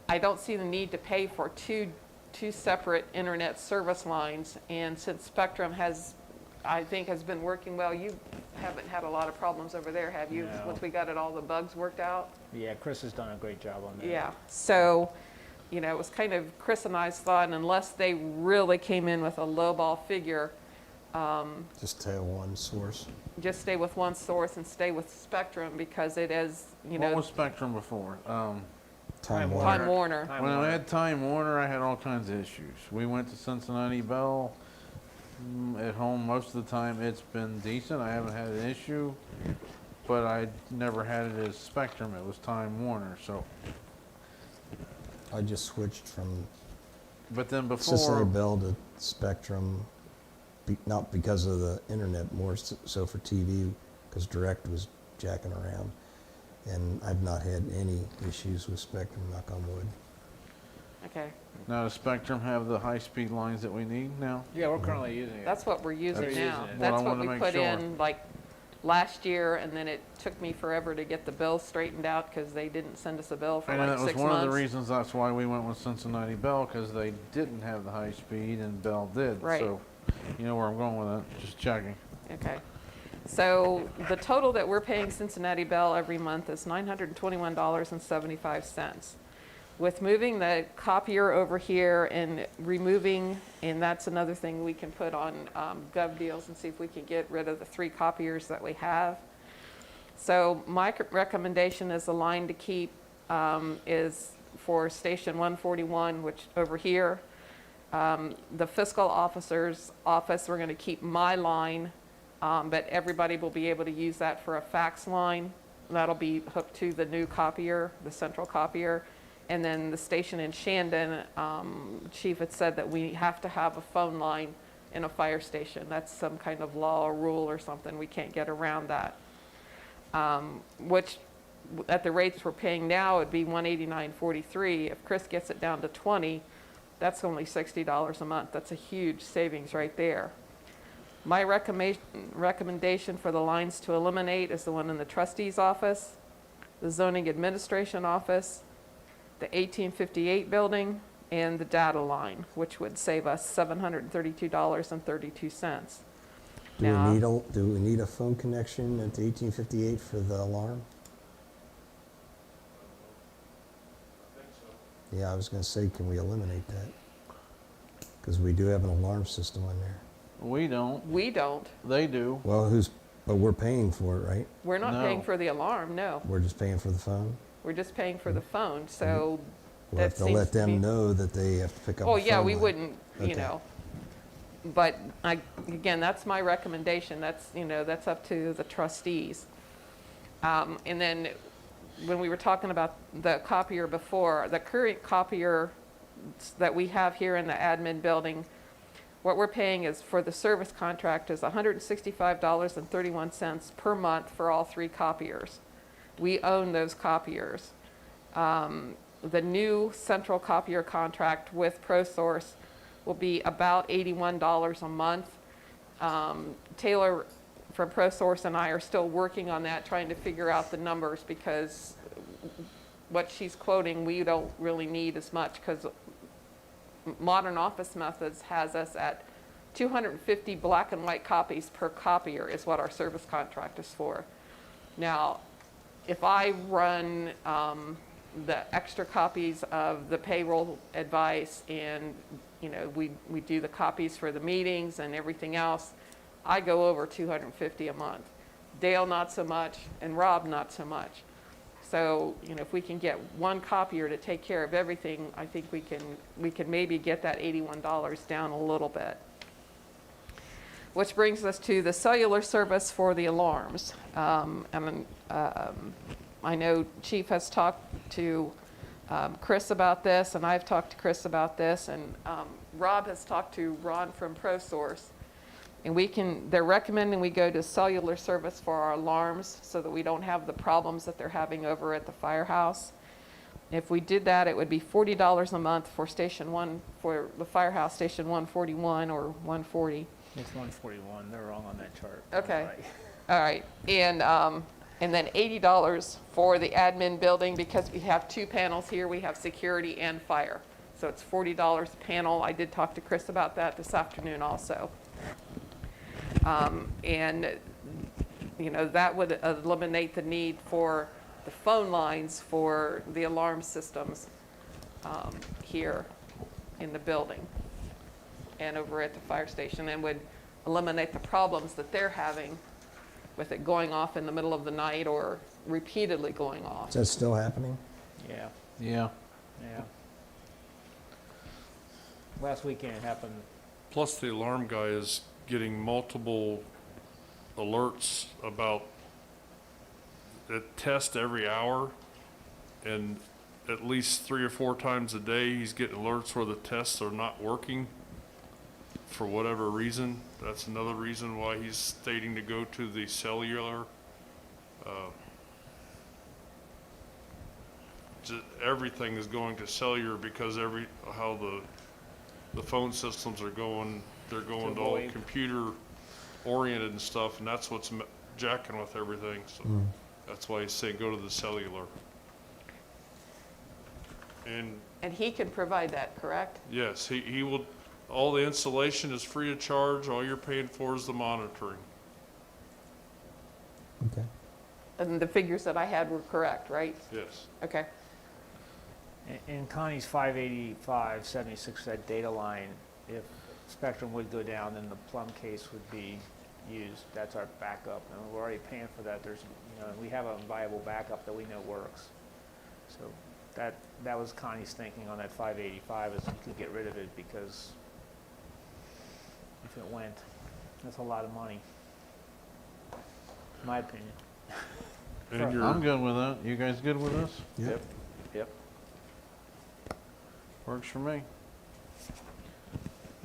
I don't see the need to pay for two separate internet service lines, and since Spectrum I think has been working well, you haven't had a lot of problems over there, have you? No. Once we got all the bugs worked out? Yeah, Chris has done a great job on that. Yeah, so, it was kind of Chris and I's thought, unless they really came in with a lowball figure, Just tell one source. just stay with one source and stay with Spectrum, because it is, What was Spectrum before? Time Warner. Time Warner. Time When I Warner. had Time Warner, I had all kinds of issues. We went to Cincinnati Bell. At home, most of the time, it's been decent. I haven't had an issue, but I never had it as Spectrum. It was Time Warner. So, I just switched from but then Cincinnati before, Bell to Spectrum, not because of the internet, more so for TV, because Direct was jacking around. And I've not had any issues with Spectrum, knock on wood. Okay, now does Spectrum have the high-speed lines that we need now? Yeah, we're currently using it. that's what we're using That's now. using it. That's Well, I what wanted we to make put sure. in like last year, and then it took me forever to get the bill straightened out because they didn't send us a bill for And like that was 6 one months. of the reasons that's why we went with Cincinnati Bell, because they didn't have the high speed and Bell did. Right. So, you know where I'm going with that, just checking. Okay. So the total that we're paying Cincinnati Bell every month is $921.75. With moving the copier over here and removing, and that's another thing we can put on Gov Deals and see if we can get rid of the 3 copiers that we have. So my recommendation is the line to keep is for Station 141, which over here. The fiscal officer's office, we're going to keep my line, but everybody will be able to use that for a fax line. That'll be hooked to the new copier, the central copier. And then the station in Shandon, Chief had said that we have to have a phone line in a fire station. That's some kind of law or rule or something. We can't get around that. Which, at the rates we're paying now, it'd be $189.43. If Chris gets it down to 20, that's only $60 a month. That's a huge savings right there. My recommendation for the lines to eliminate is the one in the trustee's office, the zoning administration office, the 1858 building, and the data line, which would save us $732.32. Do we need a phone connection at the 1858 for the alarm? Yeah, I was going to say, can we eliminate that? Because we do have an alarm system on there. We don't, We don't. they do. Well, but we're paying for it, right? We're not No. paying for the alarm, no. We're just paying for the phone? We're just paying for the phone, so We'll have that to seems let to them be- know that they have to pick up Oh, the phone yeah, we line. wouldn't, Okay. But again, that's my recommendation. That's up to the trustees. And then when we were talking about the copier before, the current copier that we have here in the admin building, what we're paying is for the service contract is $165.31 per month for all 3 copiers. We own those copiers. The new central copier contract with ProSource will be about $81 a month. Taylor from ProSource and I are still working on that, trying to figure out the numbers, because what she's quoting, we don't really need as much, because Modern Office Methods has us at 250 black and white copies per copier is what our service contract is for. Now, if I run the extra copies of the payroll advice and, you know, we do the copies for the meetings and everything else, I go over 250 a month. Dale not so much, and Rob not so much. So, you know, if we can get one copier to take care of everything, I think we can maybe get that $81 down a little bit. Which brings us to the cellular service for the alarms. I know Chief has talked to Chris about this, and I've talked to Chris about this, and Rob has talked to Ron from ProSource. And they're recommending we go to cellular service for our alarms so that we don't have the problems that they're having over at the firehouse. If we did that, it would be $40 a month for Station 1, for the firehouse, Station 141 or 140. It's 141, they're wrong on that chart. Okay. Right. All right, and then $80 for the admin building, because we have two panels here, we have security and fire. So it's $40 a panel. I did talk to Chris about that this afternoon also. And, you know, that would eliminate the need for the phone lines for the alarm systems here in the building and over at the fire station, and would eliminate the problems that they're having with it going off in the middle of the night or repeatedly going off. Is that still happening? Yeah, Yeah. yeah. Last weekend it happened. Plus, the alarm guy is getting multiple alerts about a test every hour, and at least 3 or 4 times a day, he's getting alerts where the tests are not working for whatever reason. That's another reason why he's stating to go to the cellular. Everything is going to cellular because how the phone systems are going, they're going to all VoIP. computer oriented and stuff, and that's what's jacking with everything. So that's why he's saying go to the cellular. And he can provide that, correct? yes, he will. All the installation is free of charge. All you're paying for is the monitoring. Okay. And the figures that I had were correct, right? Yes. Okay. In Connie's 585-76, that data line, if Spectrum would go down, then the plum case would be used. That's our backup, and we're already paying for that. There's, you know, we have a viable backup that we know works. So that was Connie's thinking on that 585, is we could get rid of it, because if it went, that's a lot of money, in my opinion. And I'm good with that. You guys good with this? Yep. Yep. Works for me.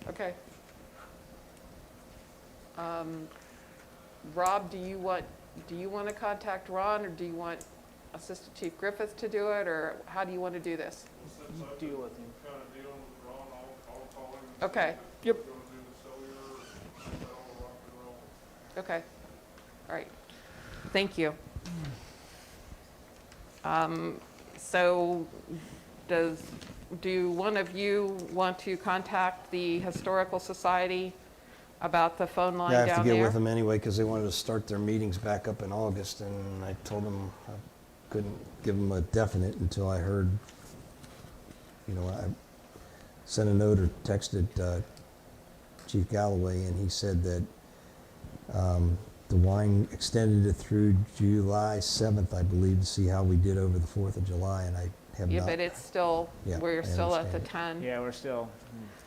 Okay. Rob, do you want to contact Ron, or do you want Assistant Chief Griffith to do it, or how do you want to do this? Deal with him. Kind of dealing with Ron, I'll call him. Okay. Yep. Gonna do the cellular, and that all rock and roll. Okay. All right. Thank you. So do one of you want to contact the Historical Society about the phone line Yeah, I down have there? to get with them anyway, because they wanted to start their meetings back up in August, and I told them I couldn't give them a definite until I heard, you know, I sent a note or texted Chief Galloway, and he said that the wine extended it through July 7th, I believe, to see how we did over the 4th of July, and I have Yeah, not. but it's still, Yeah, we're I still at the understand 10. Yeah, we're still,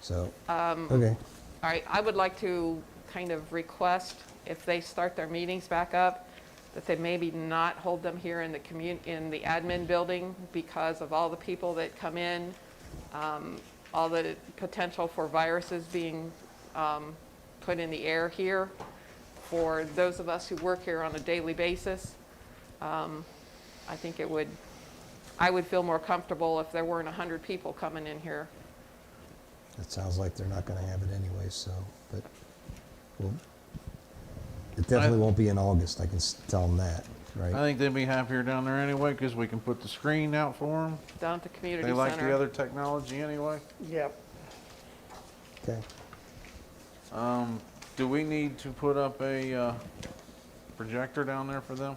So, Um, okay. All right, I would like to kind of request, if they start their meetings back up, that they maybe not hold them here in the in the admin building, because of all the people that come in, all the potential for viruses being put in the air here for those of us who work here on a daily basis. I think I would feel more comfortable if there weren't 100 people coming in here. It sounds like they're not going to have it anyway, so, but, well, it definitely won't be in August, I can tell them that, right? I think they'd be happier down there anyway, because we can put the screen out for them. Down at the community They center. like the other technology anyway. Yep. Okay. Do we need to put up a projector down there for them?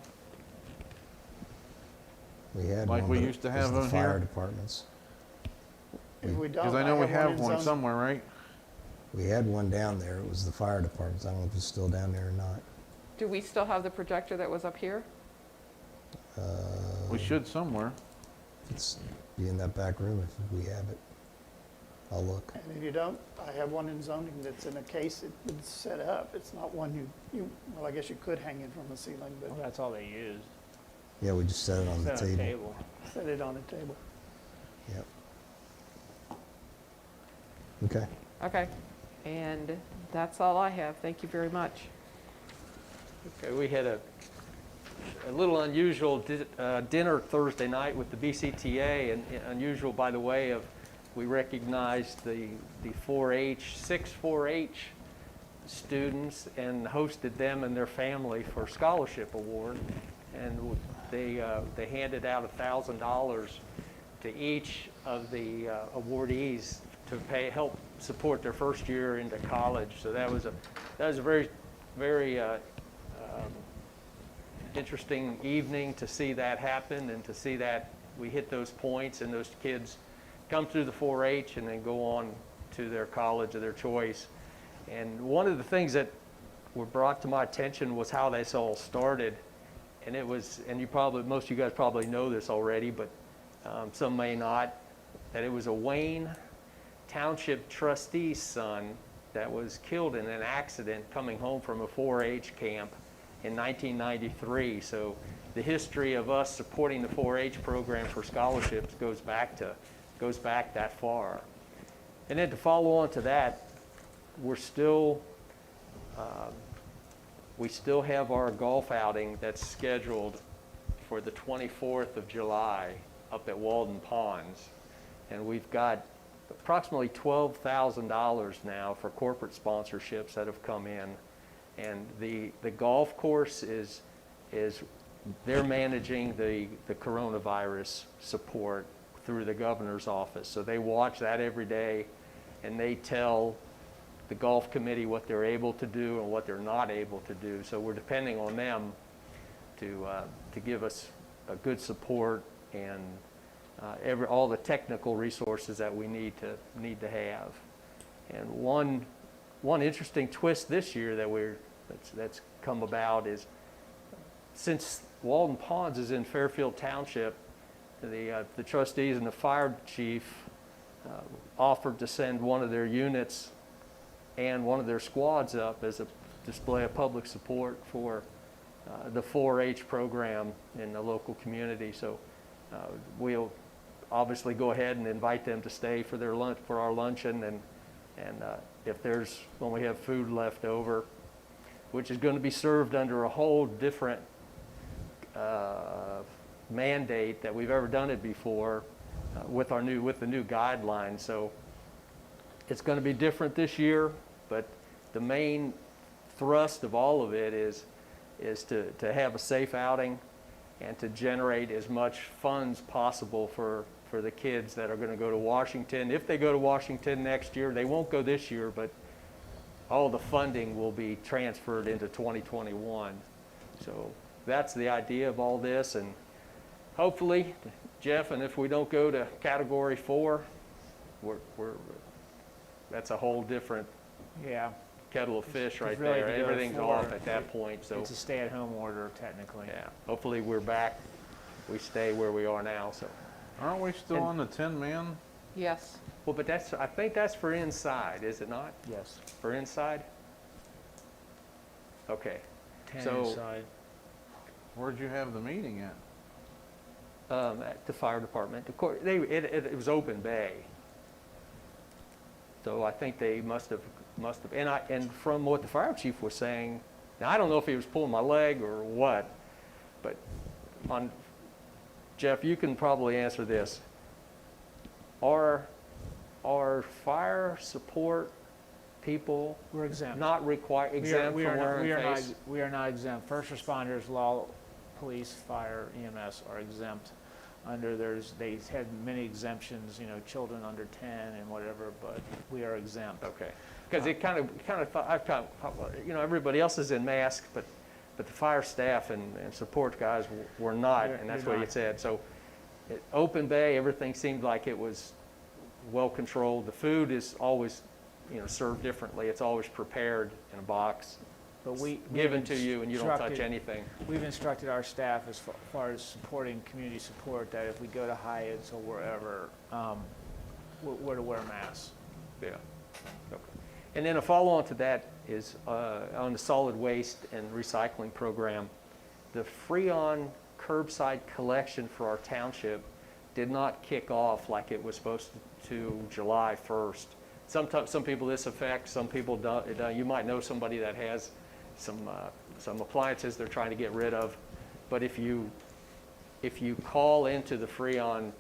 We had Like one, we but used to it was have the on fire here? departments. If we don't, Because I know we have in one zoning. somewhere, right? We had one down there. It was the fire departments. I don't know if it's still down there or not. Do we still have the projector that was up here? We should somewhere. It's be in that back room if we have it. I'll look. And if you don't, I have one in zoning that's in a case it's set up. It's not one well, I guess you could hang it from the ceiling, but Well, that's all they use. Yeah, we just set it on the Set on a table. table. set it on a table. Yep. Okay. Okay, and that's all I have. Thank you very much. Okay, we had a little unusual dinner Thursday night with the BCTA, and unusual, by the way, of we recognized the 4-H, 6 4-H students and hosted them and their family for scholarship award. And they handed out $1,000 to each of the awardees to help support their first year into college. So that was a very, very interesting evening to see that happen, and to see that we hit those points and those kids come through the 4-H and then go on to their college of their choice. And one of the things that were brought to my attention was how this all started. And it was, and most of you guys probably know this already, but some may not, that it was a Wayne Township trustee's son that was killed in an accident coming home from a 4-H camp in 1993. So the history of us supporting the 4-H program for scholarships goes back that far. And then to follow on to that, we still have our golf outing that's scheduled for the 24th of July up at Walden Ponds. And we've got approximately $12,000 now for corporate sponsorships that have come in. And the golf course they're managing the coronavirus support through the governor's office. So they watch that every day, and they tell the golf committee what they're able to do and what they're not able to do. So we're depending on them to give us a good support and all the technical resources that we need to have. And one interesting twist this year that's come about is, since Walden Ponds is in Fairfield Township, the trustees and the fire chief offered to send one of their units and one of their squads up as a display of public support for the 4-H program in the local community. So we'll obviously go ahead and invite them to stay for their lunch, for our luncheon, and when we have food left over, which is going to be served under a whole different mandate that we've ever done it before with the new guidelines. So it's going to be different this year, but the main thrust of all of it is to have a safe outing and to generate as much funds possible for the kids that are going to go to Washington. If they go to Washington next year, they won't go this year, but all the funding will be transferred into 2021. So that's the idea of all this, and hopefully, Jeff, and if we don't go to Category 4, that's a whole different Yeah, kettle of fish right really there. to go to Everything's 4, off at that point. So it's a stay-at-home order technically. yeah, hopefully we're back. We stay where we are now. So Aren't we still on the 10-man? Yes. well, but I think that's for inside, is it not? Yes. For inside? Okay. 10 So- inside. Where'd you have the meeting at? At the fire department. Of course, it was open bay. So I think they must have, and from what the fire chief was saying, now I don't know if he was pulling my leg or what, but Jeff, you can probably answer this. Are fire support people We're exempt. not exempt from wearing face? We are not exempt. First responders, law, police, fire, EMS are exempt. They had many exemptions, children under 10 and whatever, but we are exempt. Okay, because it kind of thought, everybody else is in masks, but the fire staff and support guys were not, and that's what he You're said. So At Open Bay, everything seemed like it was well controlled. The food is always, served differently. It's always prepared in a box, But we given to you, and you don't touch instructed- anything. We've instructed our staff as far as supporting community support, that if we go to Hyatt's or wherever, we're to wear masks. Yeah. Okay. And then a follow-on to that is on the solid waste and recycling program. The Freon curbside collection for our township did not kick off like it was supposed to July 1st. Sometimes, some people this affects, some people don't. You might know somebody that has some appliances they're trying to get rid of. But if you call into the Freon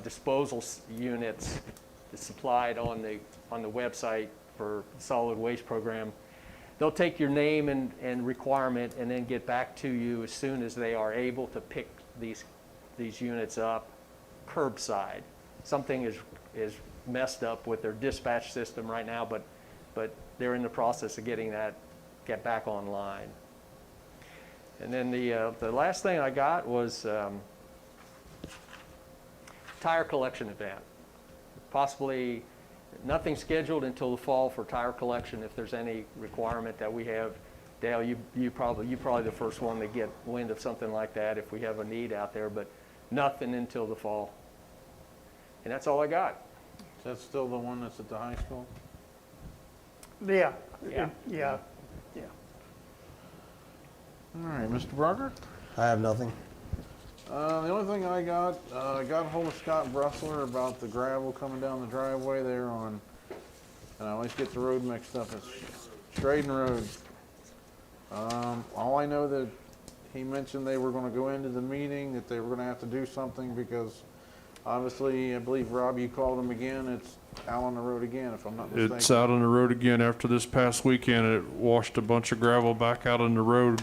disposal units that's supplied on the website for solid waste program, they'll take your name and requirement and then get back to you as soon as they are able to pick these units up curbside. Something is messed up with their dispatch system right now, but they're in the process of getting that get back online. And then the last thing I got was tire collection event. Possibly nothing scheduled until the fall for tire collection. If there's any requirement that we have, Dale, you probably the first one to get wind of something like that if we have a need out there, but nothing until the fall. And that's all I got. Is that still the one that's at the high school? Yeah. Yeah. Yeah. All right, Mr. Brugger? I have nothing. The only thing I got hold of Scott Bressler about the gravel coming down the driveway there on, and I always get the road mixed up, it's Straden Road. All I know that he mentioned they were gonna go into the meeting, that they were gonna have to do something because obviously, I believe, Rob, you called him again, it's out on the road again, if I'm not mistaken. It's out on the road again after this past weekend. It washed a bunch of gravel back out on the road.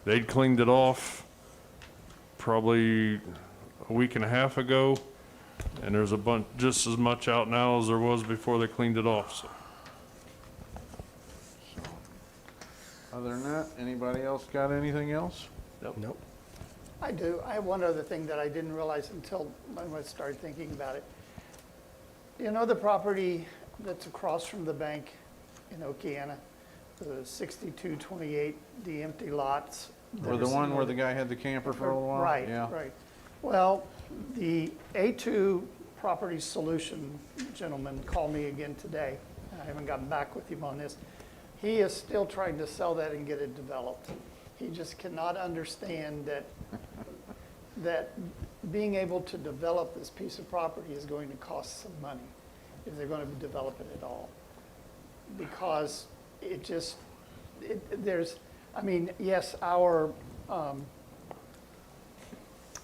They'd cleaned it off probably a week and a half ago, and there's a bunch, just as much out now as there was before they cleaned it off, so. Other than that, anybody else got anything else? Nope. I do. I have one other thing that I didn't realize until I started thinking about it. You know the property that's across from the bank in Okeana, the 6228, the empty lots? that Or are the one sitting where on- the guy had the camper for a little while? Right, Yeah. right. Well, the A2 Property Solution gentleman called me again today. I haven't gotten back with him on this. He is still trying to sell that and get it developed. He just cannot understand that being able to develop this piece of property is going to cost some money if they're going to develop it at all. Because yes, our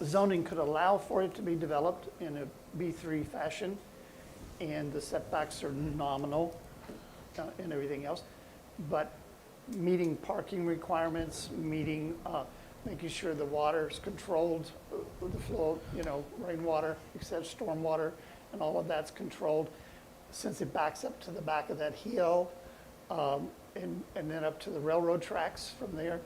zoning could allow for it to be developed in a B3 fashion, and the setbacks are nominal and everything else, but meeting parking requirements, making sure the water is controlled, the flow, rainwater, except stormwater, and all of that's controlled, since it backs up to the back of that hill, and then up to the railroad tracks from there.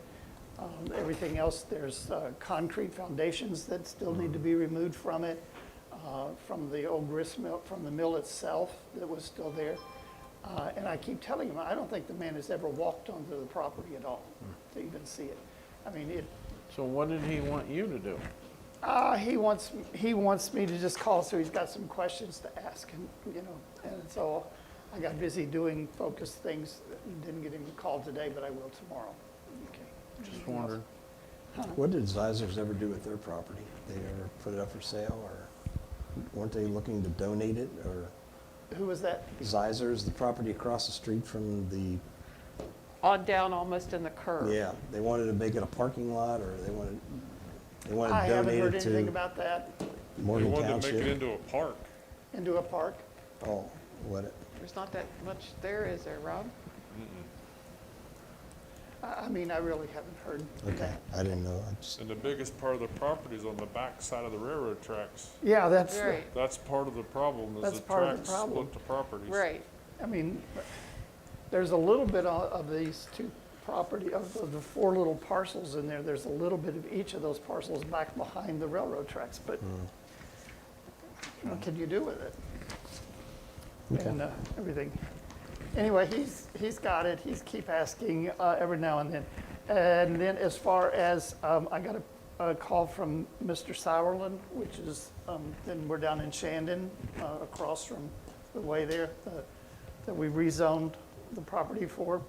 Everything else, there's concrete foundations that still need to be removed from it, from the old grist mill, from the mill itself that was still there. And I keep telling him, I don't think the man has ever walked onto the property at all to even see it. I mean, So what did he want you to do? he wants me to just call, so he's got some questions to ask, and so I got busy doing focused things, didn't get him to call today, but I will tomorrow. Okay. Just wondered. What did Zeisers ever do with their property? They ever put it up for sale, or weren't they looking to donate it, or? Who was that? Zeisers, the property across the street from the, On down almost in the curve. yeah, they wanted to make it a parking lot, or they wanted I to haven't donate heard it anything to about that. They Morgan wanted to make it Township. into a park. Into a park. Oh, what, There's not that much there, is there, Rob? I mean, I really haven't heard okay, that. I didn't know, I just, And the biggest part of the property is on the back side of the railroad tracks. Yeah, that's, Right, That's part of the problem, is That's the part of the tracks problem. split the properties. right. I mean, there's a little bit of these property, of the 4 little parcels in there, there's a little bit of each of those parcels back behind the railroad tracks, but what can you do with it? Okay. And everything. Anyway, he's got it. He's keep asking every now and then. And then as far as, I got a call from Mr. Sauerland, which is, then we're down in Shandon, across from the way there, that we rezoned the property for.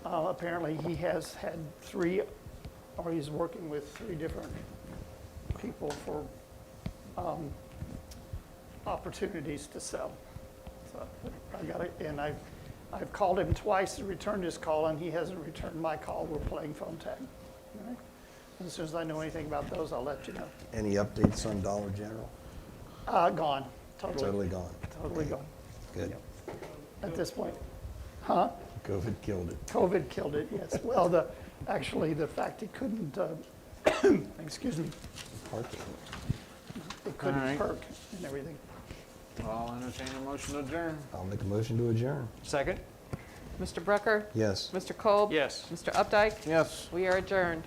Apparently, he has had 3, or he's working with 3 different people for opportunities to sell. So I got it, and I've called him twice to return his call, and he hasn't returned my call. We're playing phone tag. All right? As soon as I know anything about those, I'll let you know. Any updates on Dollar General? Gone, totally. Totally gone. Totally gone. Good. At this point. Huh? COVID killed it. COVID killed it, yes. Well, actually, the fact it couldn't, excuse me, Parking. it couldn't Alright. perk and everything. I'll entertain a motion to adjourn. I'll make a motion to adjourn. Second? Mr. Brucker? Yes. Mr. Kolb? Yes. Mr. Updike? Yes. We are adjourned.